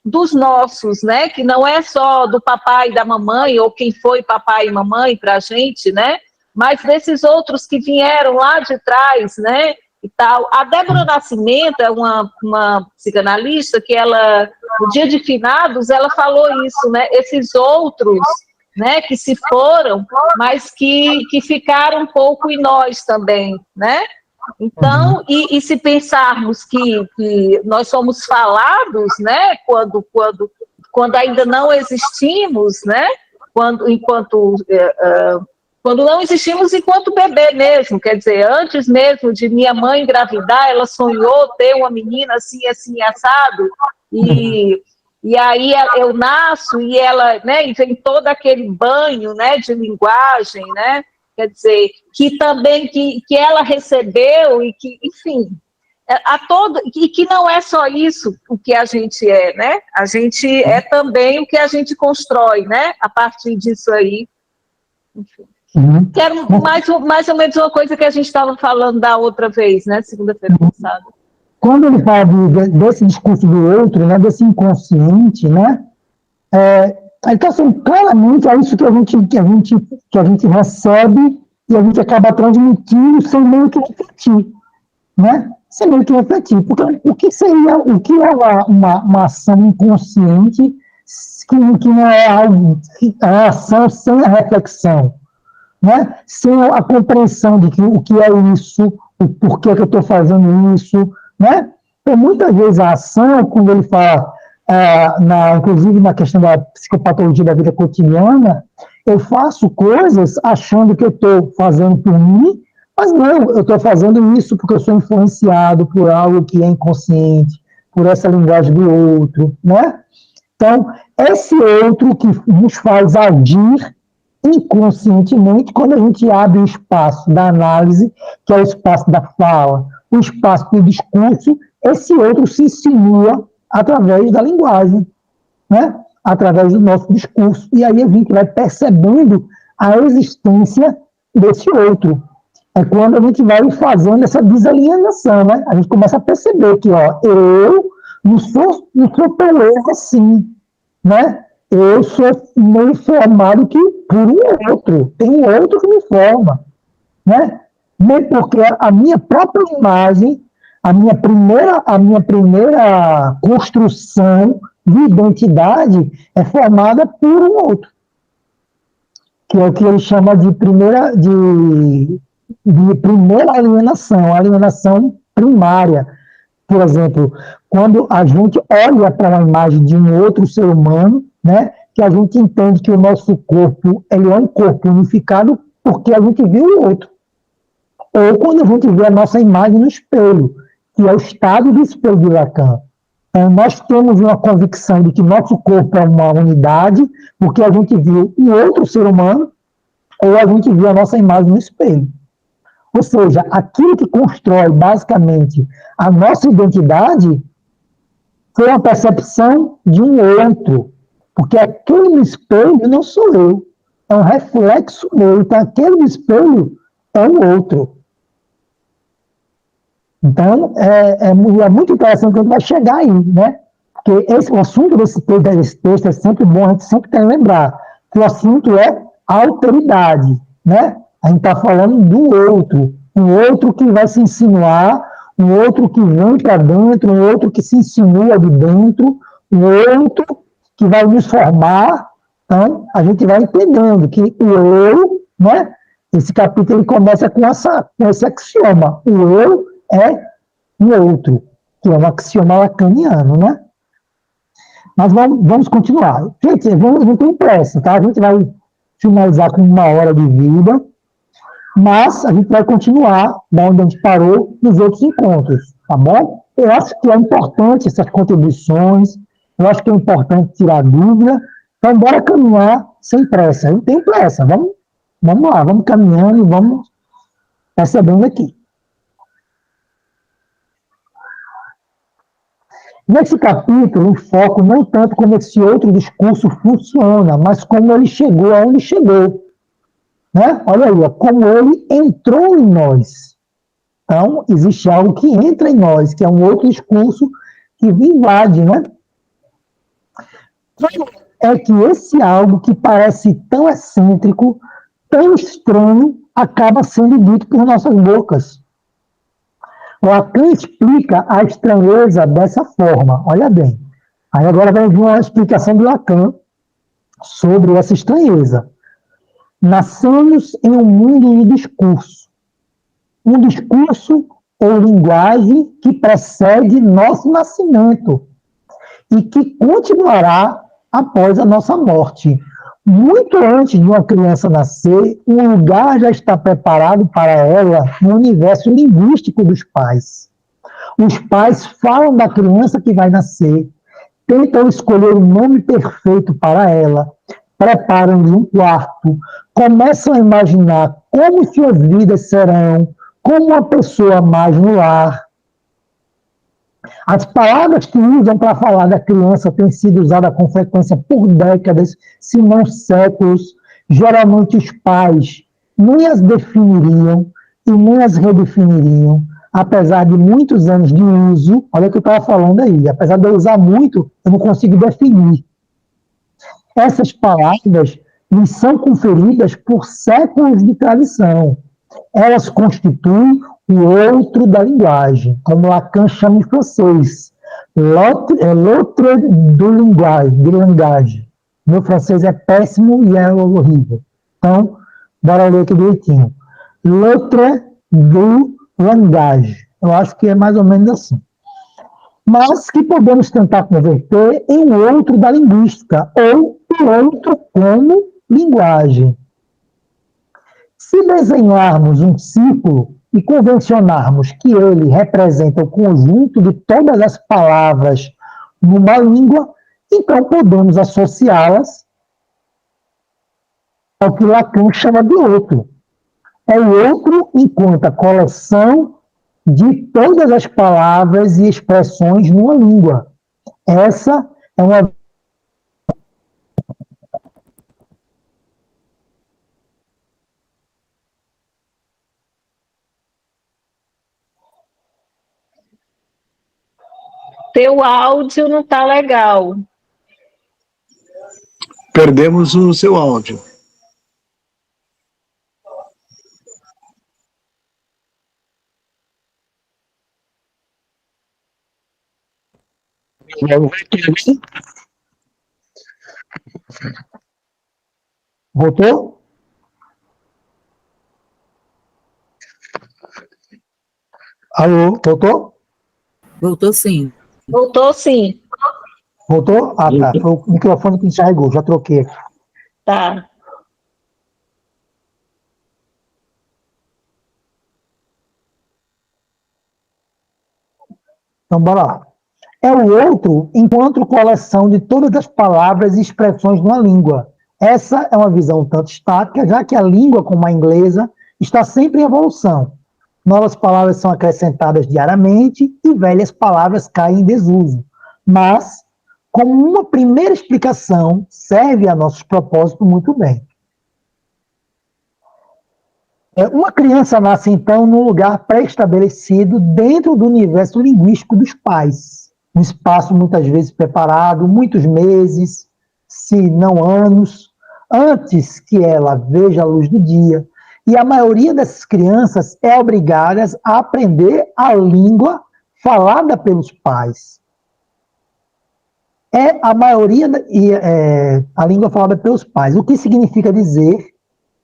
dos nossos, né? Que não é só do papai e da mamãe, ou quem foi papai e mamãe para a gente, né? Mas desses outros que vieram lá de trás, né? E tal. A Débora Nascimento é uma psicanalista que ela, no dia de finados, ela falou isso, né? Esses outros, né, que se foram, mas que ficaram um pouco em nós também, né? Então, e se pensarmos que nós somos falados, né, quando ainda não existimos, né, quando não existimos enquanto bebê mesmo, quer dizer, antes mesmo de minha mãe engravidar, ela sonhou ter uma menina assim, assim, assado, e aí eu nasço e ela, né, e vem todo aquele banho, né, de linguagem, né, quer dizer, que também que ela recebeu e que, enfim, e que não é só isso o que a gente é, né? A gente é também o que a gente constrói, né? A partir disso aí. Enfim. Quero mais ou menos uma coisa que a gente estava falando da outra vez, né? Segunda-feira passada. Quando ele fala desse discurso do outro, né? Desse inconsciente, né? Então, assim, claramente é isso que a gente recebe e a gente acaba transmitindo sem meio que refletir, né? Sem meio que refletir. Porque o que é uma ação inconsciente que não é algo, é uma ação sem a reflexão, né? Sem a compreensão de que o que é isso, o porquê que eu estou fazendo isso, né? Então, muitas vezes a ação, quando ele fala, inclusive na questão da psicopatologia da vida cotidiana, eu faço coisas achando que eu estou fazendo por mim, mas não, eu estou fazendo isso porque eu sou influenciado por algo que é inconsciente, por essa linguagem do outro, né? Então, esse outro que nos faz agir inconscientemente, quando a gente abre o espaço da análise, que é o espaço da fala, o espaço do discurso, esse outro se insinua através da linguagem, né? Através do nosso discurso. E aí a gente vai percebendo a existência desse outro. É quando a gente vai fazendo essa desalienação, né? A gente começa a perceber que, eu não sou tão eu assim, né? Eu sou meio formado por um outro, tem um outro que me forma, né? Nem porque a minha própria imagem, a minha primeira construção de identidade é formada por um outro, que é o que ele chama de primeira alienação primária. Por exemplo, quando a gente olha para uma imagem de um outro ser humano, né, que a gente entende que o nosso corpo ele é um corpo unificado porque a gente viu o outro. Ou quando a gente vê a nossa imagem no espelho, que é o estado do espelho de Lacan. Então, nós temos uma convicção de que nosso corpo é uma unidade porque a gente viu um outro ser humano ou a gente viu a nossa imagem no espelho. Ou seja, aquilo que constrói basicamente a nossa identidade foi uma percepção de um outro, porque aquele no espelho não sou eu, é um reflexo meu, então aquele no espelho é um outro. Então, é muito interessante que a gente vai chegar aí, né? Porque o assunto desse texto é sempre bom, a gente sempre tem que lembrar que o assunto é alteridade, né? A gente está falando do outro, um outro que vai se insinuar, um outro que vem para dentro, um outro que se insinua de dentro, um outro que vai nos formar. Então, a gente vai entendendo que o eu, né? Esse capítulo ele começa com esse axioma. O eu é um outro, que é um axioma lacaniano, né? Mas vamos continuar. Gente, não tem pressa, tá? A gente vai finalizar com 1 hora de vida, mas a gente vai continuar da onde a gente parou nos outros encontros, tá bom? Eu acho que é importante essas contribuições, eu acho que é importante tirar dúvida, então bora caminhar sem pressa. Eu não tenho pressa, vamos lá, vamos caminhando e vamos percebendo aqui. Nesse capítulo, o foco não tanto como esse outro discurso funciona, mas como ele chegou aonde chegou. Né? Olha aí, como ele entrou em nós. Então, existe algo que entra em nós, que é um outro discurso que invade, né? É que esse algo que parece tão excêntrico, tão estranho, acaba sendo dito por nossas bocas. Lacan explica a estranheza dessa forma. Olha bem. Aí agora vai vir uma explicação de Lacan sobre essa estranheza. Nascemos em um mundo de discurso. Um discurso ou linguagem que precede nosso nascimento e que continuará após a nossa morte. Muito antes de uma criança nascer, um lugar já está preparado para ela no universo linguístico dos pais. Os pais falam da criança que vai nascer, tentam escolher o nome perfeito para ela, preparam-lhe um quarto, começam a imaginar como suas vidas serão, como uma pessoa mais no lar. As palavras que usam para falar da criança têm sido usadas com frequência por décadas, se não séculos. Geralmente os pais nem as definiriam e nem as redefiniriam, apesar de muitos anos de uso. Olha o que eu estava falando aí, apesar de eu usar muito, eu não consigo definir. Essas palavras lhes são conferidas por séculos de tradição. Elas constituem o outro da linguagem, como Lacan chama em francês. L'autre de langage. Meu francês é péssimo e é horrível. Então, bora ler aqui direitinho. L'autre du langage. Eu acho que é mais ou menos assim. Mas que podemos tentar converter em um outro da linguística, ou um outro como linguagem. Se desenharmos um círculo e convencionarmos que ele representa o conjunto de todas as palavras numa língua, então podemos associá-las ao que Lacan chama de outro. É o outro enquanto a coleção de todas as palavras e expressões numa língua. Essa é uma Teu áudio não está legal. Perdemos o seu áudio. Voltou? Alô, voltou? Voltou sim. Voltou sim. Voltou? Ah, tá. Foi o microfone que descarregou, já troquei aqui. Tá. Então, bora lá. É o outro enquanto coleção de todas as palavras e expressões numa língua. Essa é uma visão um tanto estática, já que a língua, como a inglesa, está sempre em evolução. Novas palavras são acrescentadas diariamente e velhas palavras caem em desuso. Mas, como uma primeira explicação, serve a nossos propósitos muito bem. Uma criança nasce, então, num lugar pré-estabelecido dentro do universo linguístico dos pais. Um espaço muitas vezes preparado, muitos meses, se não anos, antes que ela veja a luz do dia. E a maioria dessas crianças é obrigada a aprender a língua falada pelos pais. A maioria, a língua falada pelos pais. O que significa dizer,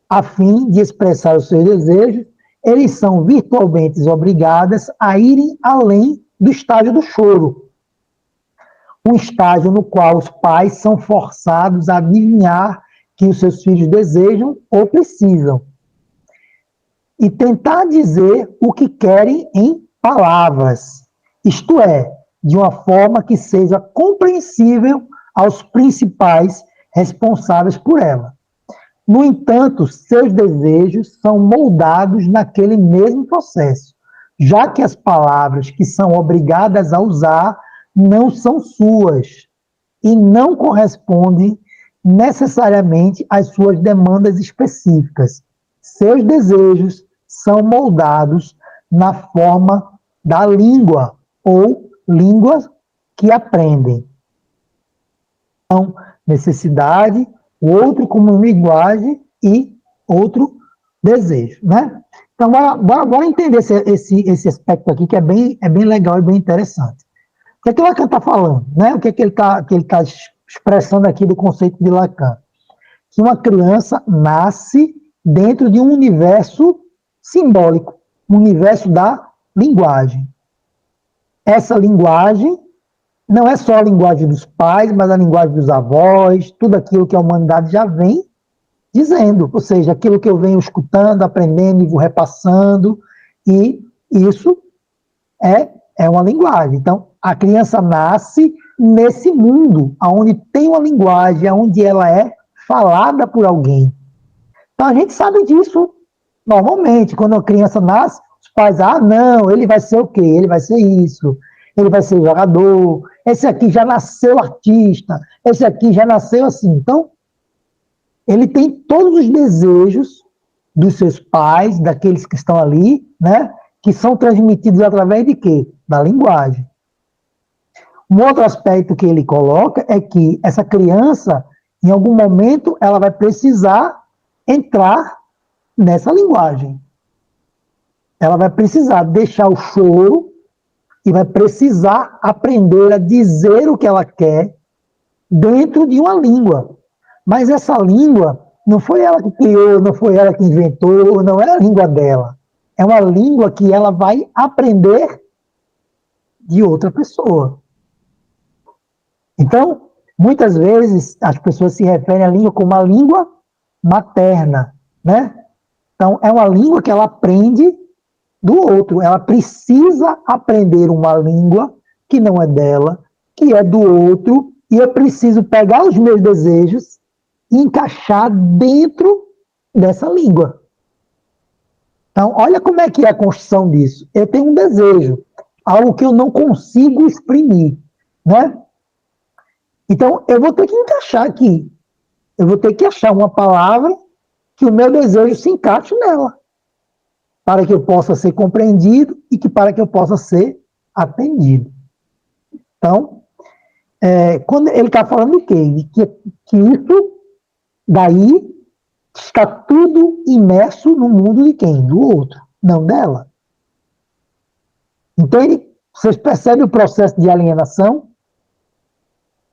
a fim de expressar os seus desejos, eles são virtualmente obrigadas a irem além do estágio do choro. Um estágio no qual os pais são forçados a adivinhar que os seus filhos desejam ou precisam. E tentar dizer o que querem em palavras. Isto é, de uma forma que seja compreensível aos principais responsáveis por ela. No entanto, seus desejos são moldados naquele mesmo processo, já que as palavras que são obrigadas a usar não são suas e não correspondem necessariamente às suas demandas específicas. Seus desejos são moldados na forma da língua ou línguas que aprendem. Então, necessidade, outro como linguagem e outro desejo, né? Então, bora entender esse aspecto aqui, que é bem legal e bem interessante. O que Lacan está falando, né? O que ele está expressando aqui do conceito de Lacan? Que uma criança nasce dentro de um universo simbólico, um universo da linguagem. Essa linguagem não é só a linguagem dos pais, mas a linguagem dos avós, tudo aquilo que a humanidade já vem dizendo, ou seja, aquilo que eu venho escutando, aprendendo e vou repassando, e isso é uma linguagem. Então, a criança nasce nesse mundo, onde tem uma linguagem, onde ela é falada por alguém. Então a gente sabe disso normalmente. Quando a criança nasce, os pais, não, ele vai ser o quê? Ele vai ser isso, ele vai ser jogador, esse aqui já nasceu artista, esse aqui já nasceu assim. Então, ele tem todos os desejos dos seus pais, daqueles que estão ali, né? Que são transmitidos através de quê? Da linguagem. Um outro aspecto que ele coloca é que essa criança, em algum momento, ela vai precisar entrar nessa linguagem. Ela vai precisar deixar o choro e vai precisar aprender a dizer o que ela quer dentro de uma língua. Mas essa língua não foi ela que criou, não foi ela que inventou, não é a língua dela. É uma língua que ela vai aprender de outra pessoa. Então, muitas vezes, as pessoas se referem à língua como uma língua materna, né? Então, é uma língua que ela aprende do outro. Ela precisa aprender uma língua que não é dela, que é do outro, e eu preciso pegar os meus desejos e encaixar dentro dessa língua. Então, olha como é que é a construção disso. Eu tenho um desejo, algo que eu não consigo exprimir, né? Então, eu vou ter que encaixar aqui. Eu vou ter que achar uma palavra que o meu desejo se encaixe nela, para que eu possa ser compreendido e para que eu possa ser atendido. Então, quando ele está falando de quê? Que isso daí está tudo imerso no mundo de quem? Do outro, não dela. Então, vocês percebem o processo de alienação?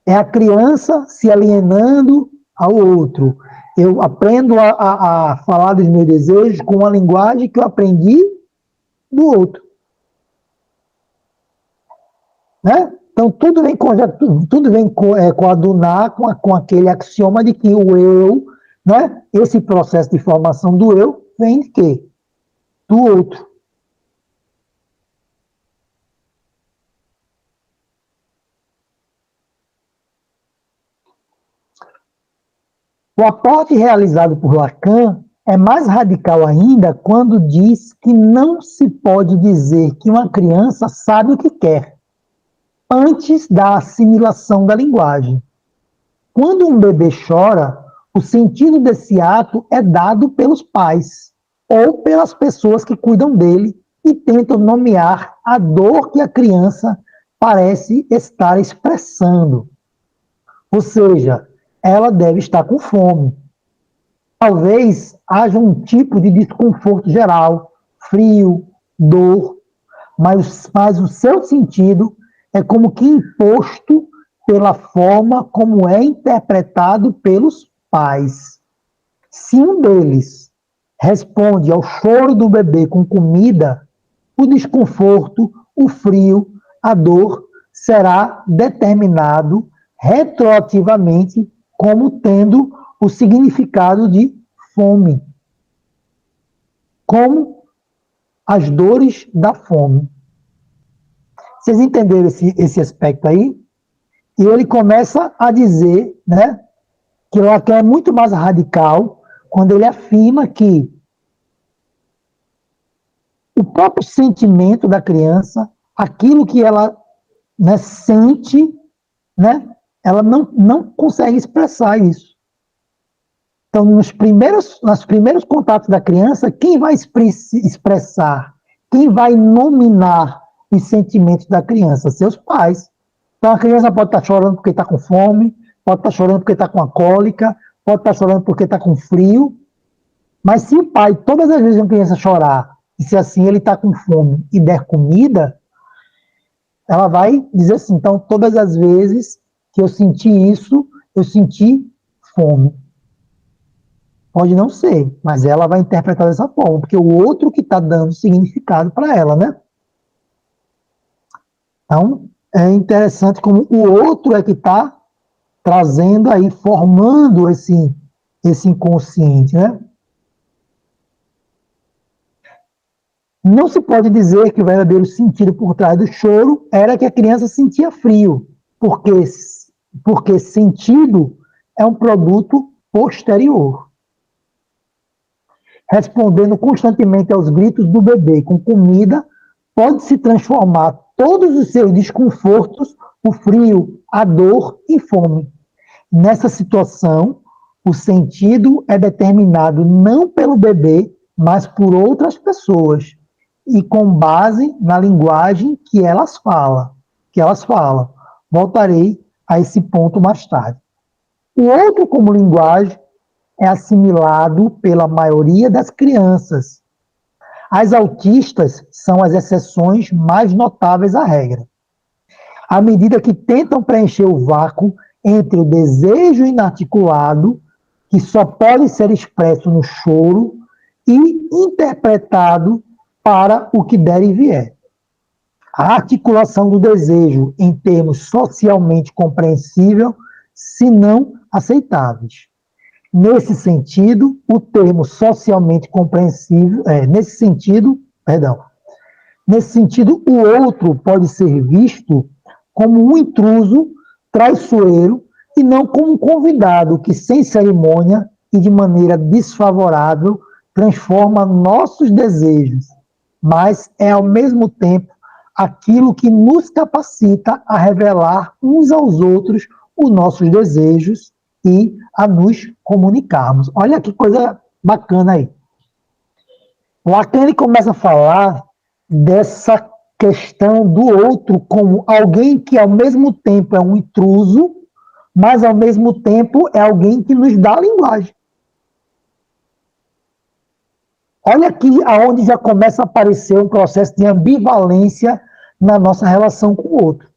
É a criança se alienando ao outro. Eu aprendo a falar dos meus desejos com uma linguagem que eu aprendi do outro. Né? Então, tudo vem coadunar com aquele axioma de que o eu, né? Esse processo de formação do eu, vem de quê? Do outro. O aporte realizado por Lacan é mais radical ainda quando diz que não se pode dizer que uma criança sabe o que quer antes da assimilação da linguagem. Quando um bebê chora, o sentido desse ato é dado pelos pais ou pelas pessoas que cuidam dele e tentam nomear a dor que a criança parece estar expressando. Ou seja, ela deve estar com fome. Talvez haja um tipo de desconforto geral, frio, dor, mas o seu sentido é como que imposto pela forma como é interpretado pelos pais. Se um deles responde ao choro do bebê com comida, o desconforto, o frio, a dor será determinado retroativamente como tendo o significado de fome, como as dores da fome. Vocês entenderam esse aspecto aí? E ele começa a dizer, né, que Lacan é muito mais radical quando ele afirma que o próprio sentimento da criança, aquilo que ela, né, sente, né, ela não consegue expressar isso. Então, nos primeiros contatos da criança, quem vai expressar, quem vai nominar os sentimentos da criança? Seus pais. Então, a criança pode estar chorando porque está com fome, pode estar chorando porque está com a cólica, pode estar chorando porque está com frio, mas se o pai, todas as vezes que a criança chorar, e se assim ele está com fome e der comida, ela vai dizer assim, então, todas as vezes que eu senti isso, eu senti fome. Pode não ser, mas ela vai interpretar dessa forma, porque o outro que está dando significado para ela, né? Então, é interessante como o outro é que está trazendo aí, formando esse inconsciente, né? Não se pode dizer que o verdadeiro sentido por trás do choro era que a criança sentia frio, porque sentido é um produto posterior. Respondendo constantemente aos gritos do bebê com comida, pode se transformar todos os seus desconfortos, o frio, a dor e fome. Nessa situação, o sentido é determinado não pelo bebê, mas por outras pessoas, e com base na linguagem que elas falam. Voltarei a esse ponto mais tarde. O outro como linguagem é assimilado pela maioria das crianças. As autistas são as exceções mais notáveis à regra. À medida que tentam preencher o vácuo entre o desejo inarticulado, que só pode ser expresso no choro, e interpretado para o que der e vier. A articulação do desejo em termos socialmente compreensível, se não aceitáveis. Nesse sentido, o termo socialmente compreensível, nesse sentido, o outro pode ser visto como um intruso traiçoeiro e não como um convidado que, sem cerimônia e de maneira desfavorável, transforma nossos desejos, mas é ao mesmo tempo aquilo que nos capacita a revelar uns aos outros os nossos desejos e a nos comunicarmos. Olha que coisa bacana aí. Lacan ele começa a falar dessa questão do outro como alguém que ao mesmo tempo é um intruso, mas ao mesmo tempo é alguém que nos dá a linguagem. Olha aqui aonde já começa a aparecer um processo de ambivalência na nossa relação com o outro.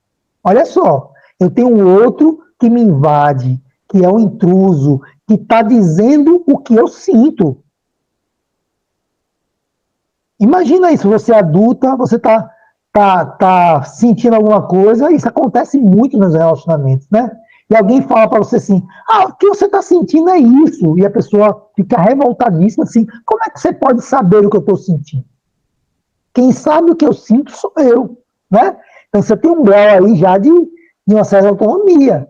Olha só, eu tenho um outro que me invade, que é um intruso, que está dizendo o que eu sinto. Imagina isso, você é adulta, você está sentindo alguma coisa, isso acontece muito nos relacionamentos, né? E alguém fala para você assim, o que você está sentindo é isso, e a pessoa fica revoltadíssima assim, como é que você pode saber o que eu estou sentindo? Quem sabe o que eu sinto sou eu, né? Então você tem um grau aí já de uma certa autonomia.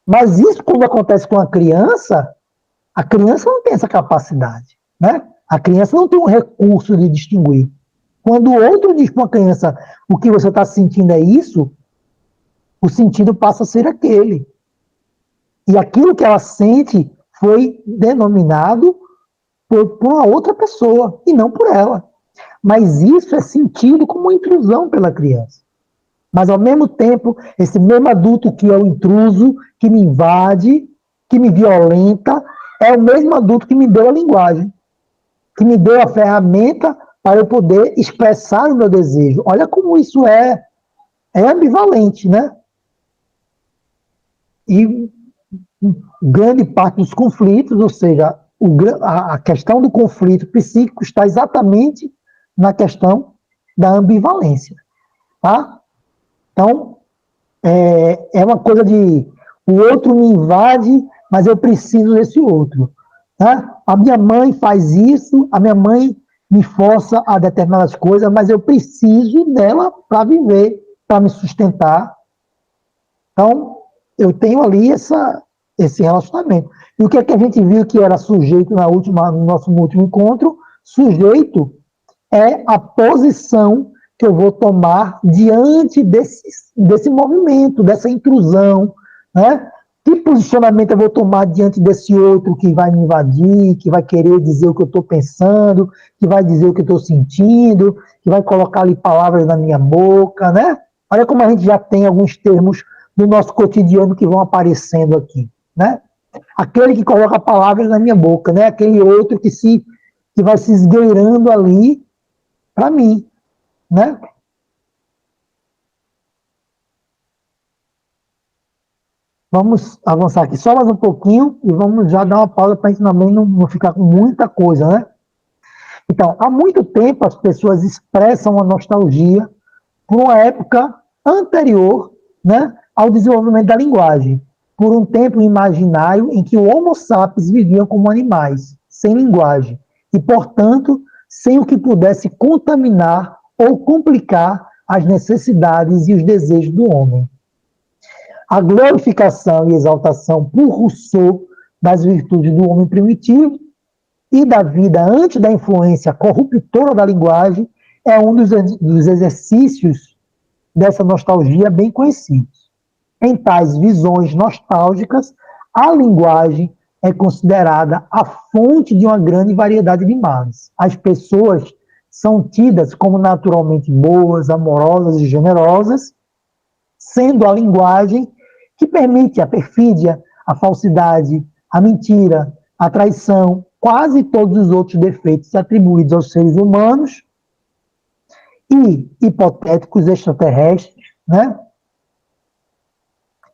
Mas isso quando acontece com a criança não tem essa capacidade, né? A criança não tem um recurso de distinguir. Quando o outro diz para uma criança o que você está sentindo é isso, o sentido passa a ser aquele. E aquilo que ela sente foi denominado por uma outra pessoa, e não por ela. Mas isso é sentido como uma intrusão pela criança. Mas, ao mesmo tempo, esse mesmo adulto que é o intruso, que me invade, que me violenta, é o mesmo adulto que me deu a linguagem, que me deu a ferramenta para eu poder expressar o meu desejo. Olha como isso é ambivalente, né? E grande parte dos conflitos, ou seja, a questão do conflito psíquico está exatamente na questão da ambivalência, tá? Então, é uma coisa de o outro me invade, mas eu preciso desse outro, tá? A minha mãe faz isso, a minha mãe me força a determinadas coisas, mas eu preciso dela para viver, para me sustentar. Então, eu tenho ali esse relacionamento. E o que é que a gente viu que era sujeito no nosso último encontro? Sujeito é a posição que eu vou tomar diante desse movimento, dessa intrusão, né? Que posicionamento eu vou tomar diante desse outro que vai me invadir, que vai querer dizer o que eu estou pensando, que vai dizer o que eu estou sentindo, que vai colocar ali palavras na minha boca, né? Olha como a gente já tem alguns termos do nosso cotidiano que vão aparecendo aqui, né? Aquele que coloca palavras na minha boca, né? Aquele outro que vai se esgueirando ali para mim, né? Vamos avançar aqui só mais um pouquinho e vamos já dar uma pausa para a gente também não ficar com muita coisa, né? Então, há muito tempo as pessoas expressam a nostalgia por uma época anterior, né, ao desenvolvimento da linguagem, por um tempo imaginário em que o Homo sapiens vivia como animais, sem linguagem, e, portanto, sem o que pudesse contaminar ou complicar as necessidades e os desejos do homem. A glorificação e exaltação por Rousseau das virtudes do homem primitivo e da vida antes da influência corruptora da linguagem, é um dos exercícios dessa nostalgia bem conhecidos. Em tais visões nostálgicas, a linguagem é considerada a fonte de uma grande variedade de males. As pessoas são tidas como naturalmente boas, amorosas e generosas, sendo a linguagem que permite a perfídia, a falsidade, a mentira, a traição, quase todos os outros defeitos atribuídos aos seres humanos e hipotéticos extraterrestres, né?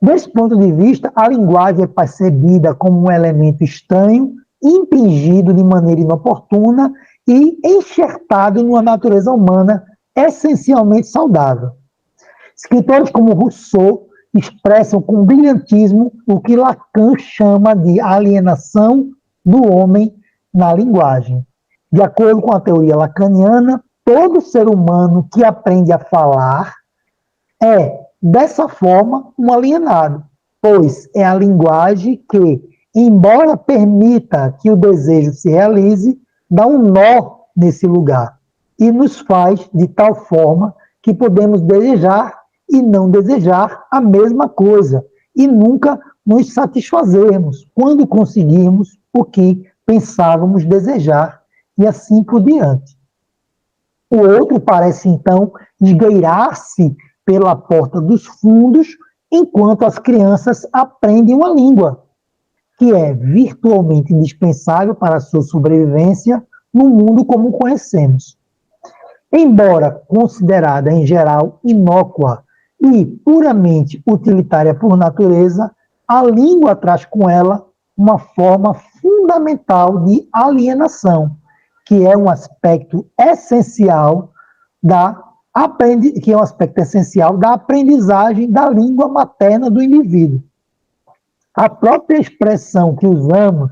Desse ponto de vista, a linguagem é percebida como um elemento estranho, impingido de maneira inoportuna e enxertado numa natureza humana essencialmente saudável. Escritores como Rousseau expressam com brilhantismo o que Lacan chama de alienação do homem na linguagem. De acordo com a teoria lacaniana, todo ser humano que aprende a falar é, dessa forma, um alienado, pois é a linguagem que, embora permita que o desejo se realize, dá um nó nesse lugar e nos faz de tal forma que podemos desejar e não desejar a mesma coisa e nunca nos satisfazermos quando conseguirmos o que pensávamos desejar e assim por diante. O outro parece, então, esgueirar-se pela porta dos fundos, enquanto as crianças aprendem uma língua, que é virtualmente indispensável para a sua sobrevivência no mundo como conhecemos. Embora considerada, em geral, inócua e puramente utilitária por natureza, a língua traz com ela uma forma fundamental de alienação, que é um aspecto essencial da aprendizagem da língua materna do indivíduo. A própria expressão que usamos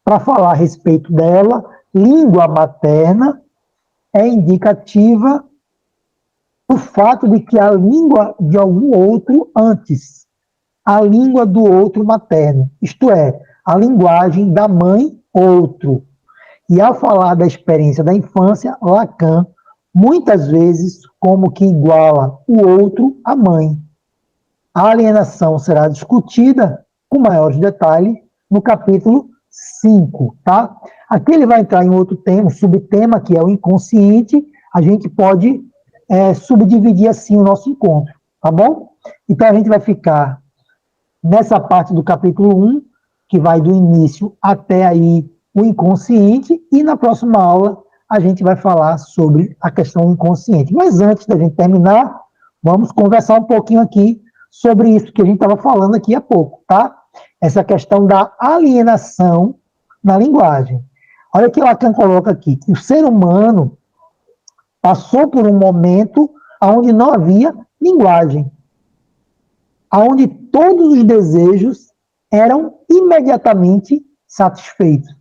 para falar a respeito dela, língua materna, é indicativa do fato de que a língua de algum outro antes, a língua do outro materno, isto é, a linguagem da mãe outro. E ao falar da experiência da infância, Lacan, muitas vezes, como que iguala o outro à mãe. A alienação será discutida com maiores detalhes no capítulo 5, tá? Aqui ele vai entrar em outro tema, subtema, que é o inconsciente. A gente pode subdividir assim o nosso encontro, tá bom? Então a gente vai ficar nessa parte do capítulo 1, que vai do início até aí o inconsciente, e na próxima aula a gente vai falar sobre a questão inconsciente. Mas antes da gente terminar, vamos conversar um pouquinho aqui sobre isso que a gente estava falando aqui há pouco, tá? Essa questão da alienação na linguagem. Olha o que Lacan coloca aqui, que o ser humano passou por um momento onde não havia linguagem, onde todos os desejos eram imediatamente satisfeitos.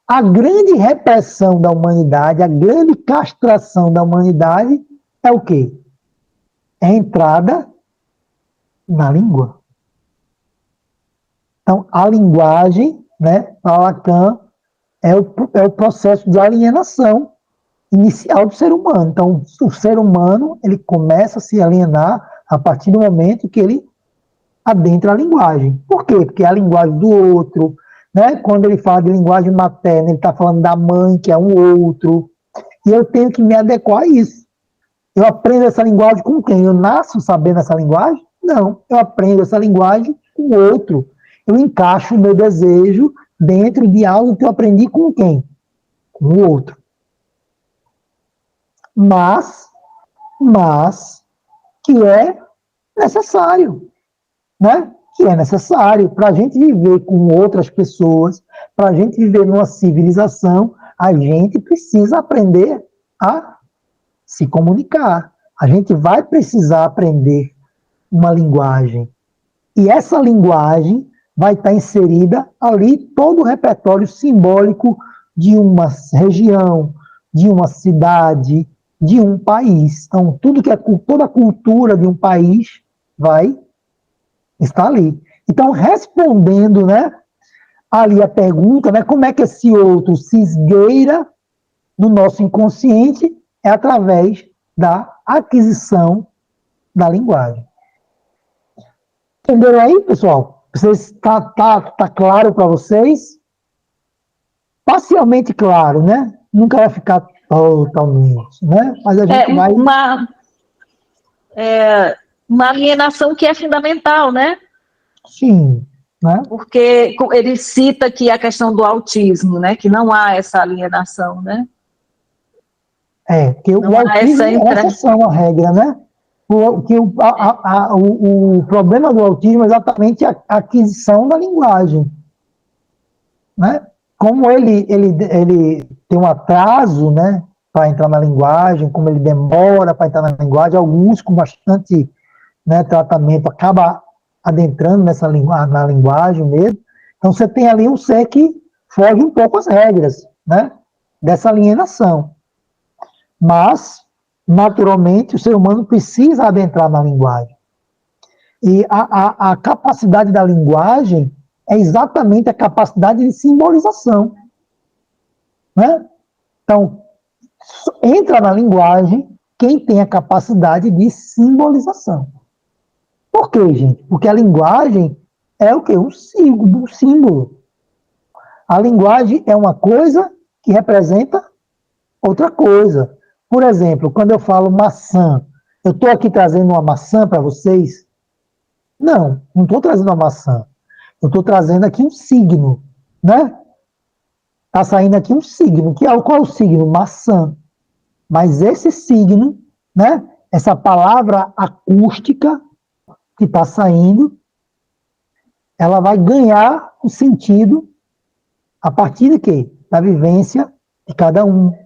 A grande repressão da humanidade, a grande castração da humanidade é o quê? É a entrada na língua. Então, a linguagem, né, para Lacan, é o processo de alienação inicial do ser humano. Então, o ser humano, ele começa a se alienar a partir do momento que ele adentra a linguagem. Por quê? Porque é a linguagem do outro, né? Quando ele fala de linguagem materna, ele está falando da mãe, que é um outro, e eu tenho que me adequar a isso. Eu aprendo essa linguagem com quem? Eu nasço sabendo essa linguagem? Não, eu aprendo essa linguagem com o outro. Eu encaixo o meu desejo dentro de algo que eu aprendi com quem? Com o outro. Mas que é necessário, né? Que é necessário para a gente viver com outras pessoas, para a gente viver numa civilização, a gente precisa aprender a se comunicar. A gente vai precisar aprender uma linguagem. E essa linguagem vai estar inserida ali todo o repertório simbólico de uma região, de uma cidade, de um país. Então, tudo que é toda a cultura de um país vai estar ali. Então, respondendo, né, ali a pergunta, né, como é que esse outro se esgueira no nosso inconsciente, é através da aquisição da linguagem. Entenderam aí, pessoal? Tá claro para vocês? Parcialmente claro, né? Nunca vai ficar totalmente, né? Mas a gente vai... Uma alienação que é fundamental, né? Sim, né? Porque ele cita aqui a questão do autismo, né? Que não há essa alienação, né? Porque o autismo é exceção à regra, né? O problema do autismo é exatamente a aquisição da linguagem, né? Como ele tem um atraso, né, para entrar na linguagem, como ele demora para entrar na linguagem, alguns com bastante, né, tratamento acaba adentrando na linguagem mesmo. Então você tem ali um ser que foge um pouco às regras, né, dessa alienação. Mas, naturalmente, o ser humano precisa adentrar na linguagem. E a capacidade da linguagem é exatamente a capacidade de simbolização, né? Então, entra na linguagem quem tem a capacidade de simbolização. Por quê, gente? Porque a linguagem é o quê? Um símbolo. A linguagem é uma coisa que representa outra coisa. Por exemplo, quando eu falo maçã, eu estou aqui trazendo uma maçã para vocês? Não estou trazendo uma maçã. Eu estou trazendo aqui um signo, né? Está saindo aqui um signo. Qual é o signo? Maçã. Mas esse signo, né? Essa palavra acústica que está saindo, ela vai ganhar o sentido a partir de quê? Da vivência de cada um.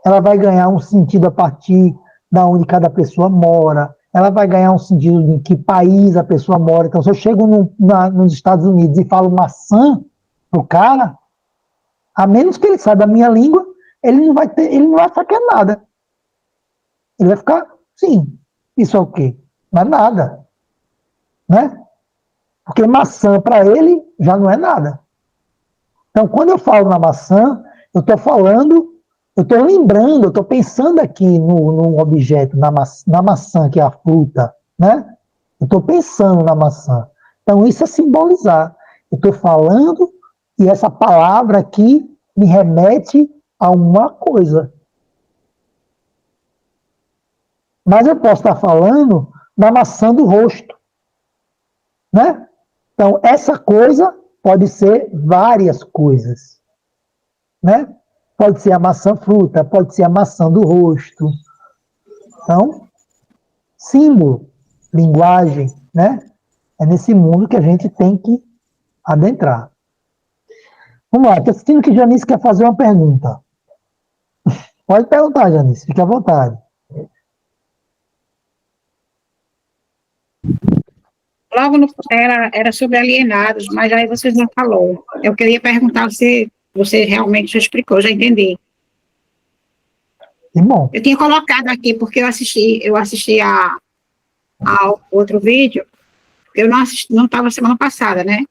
Ela vai ganhar um sentido a partir da onde cada pessoa mora, ela vai ganhar um sentido de que país a pessoa mora. Então, se eu chego nos Estados Unidos e falo maçã pro cara, a menos que ele saiba a minha língua, ele não vai sacar nada. Ele vai ficar, sim, isso é o quê? Não é nada, né? Porque maçã para ele já não é nada. Então, quando eu falo na maçã, eu estou lembrando, eu estou pensando aqui no objeto, na maçã, que é a fruta, né? Eu estou pensando na maçã. Então, isso é simbolizar. Eu estou falando e essa palavra aqui me remete a uma coisa. Mas eu posso estar falando da maçã do rosto, né? Então, essa coisa pode ser várias coisas, né? Pode ser a maçã fruta, pode ser a maçã do rosto. Então, símbolo, linguagem, né? É nesse mundo que a gente tem que adentrar. Vamos lá, estou sentindo que Janice quer fazer uma pergunta. Pode perguntar, Janice, fique à vontade. Logo era sobre alienados, mas aí você já falou. Eu queria perguntar se você realmente já explicou, já entendi. Que bom. Eu tinha colocado aqui, porque eu assisti ao outro vídeo, eu não estava semana passada, né?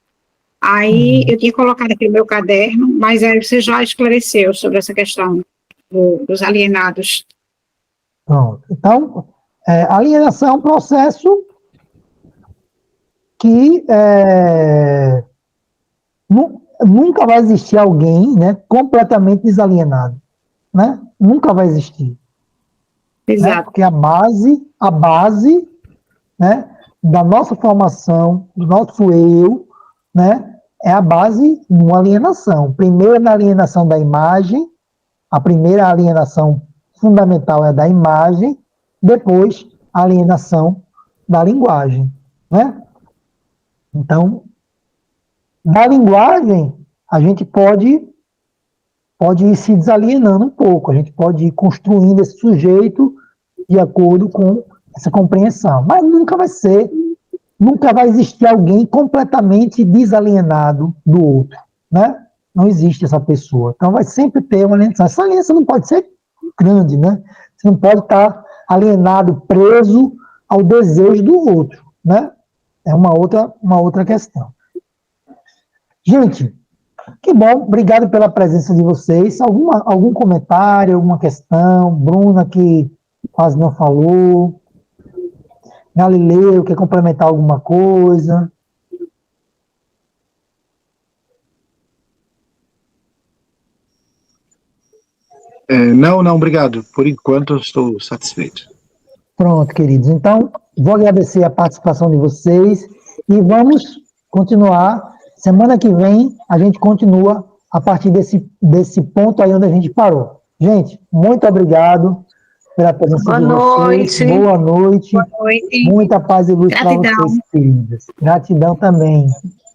Aí eu tinha colocado aqui no meu caderno, mas aí você já esclareceu sobre essa questão dos alienados. Pronto. Então, alienação é um processo que nunca vai existir alguém, né, completamente desalienado, né? Nunca vai existir. Exato. Né? Porque a base, né, da nossa formação, do nosso eu, né, é a base de uma alienação. Primeiro, na alienação da imagem, a primeira alienação fundamental é da imagem, depois a alienação da linguagem, né? Então, na linguagem, a gente pode ir se desalienando um pouco, a gente pode ir construindo esse sujeito de acordo com essa compreensão, mas nunca vai existir alguém completamente desalienado do outro, né? Não existe essa pessoa. Então vai sempre ter uma alienação. Essa alienação não pode ser grande, né? Você não pode estar alienado, preso ao desejo do outro, né? é uma outra questão. Gente, que bom, obrigado pela presença de vocês. Algum comentário, alguma questão? Bruna, que quase não falou. Galileu, quer complementar alguma coisa? Não, obrigado. Por enquanto, eu estou satisfeito. Pronto, queridos. Então, vou agradecer a participação de vocês e vamos continuar. Semana que vem, a gente continua a partir desse ponto aí onde a gente parou. Gente, muito obrigado pela presença Boa de vocês. noite. Boa noite. Boa noite. Muita paz e luz para Gratidão. vocês, queridas. Gratidão também.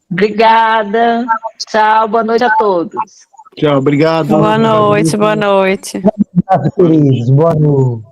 Obrigada. Tchau, boa noite a todos. Tchau, obrigado. Boa noite, boa noite. Obrigado, queridos. Boa noite.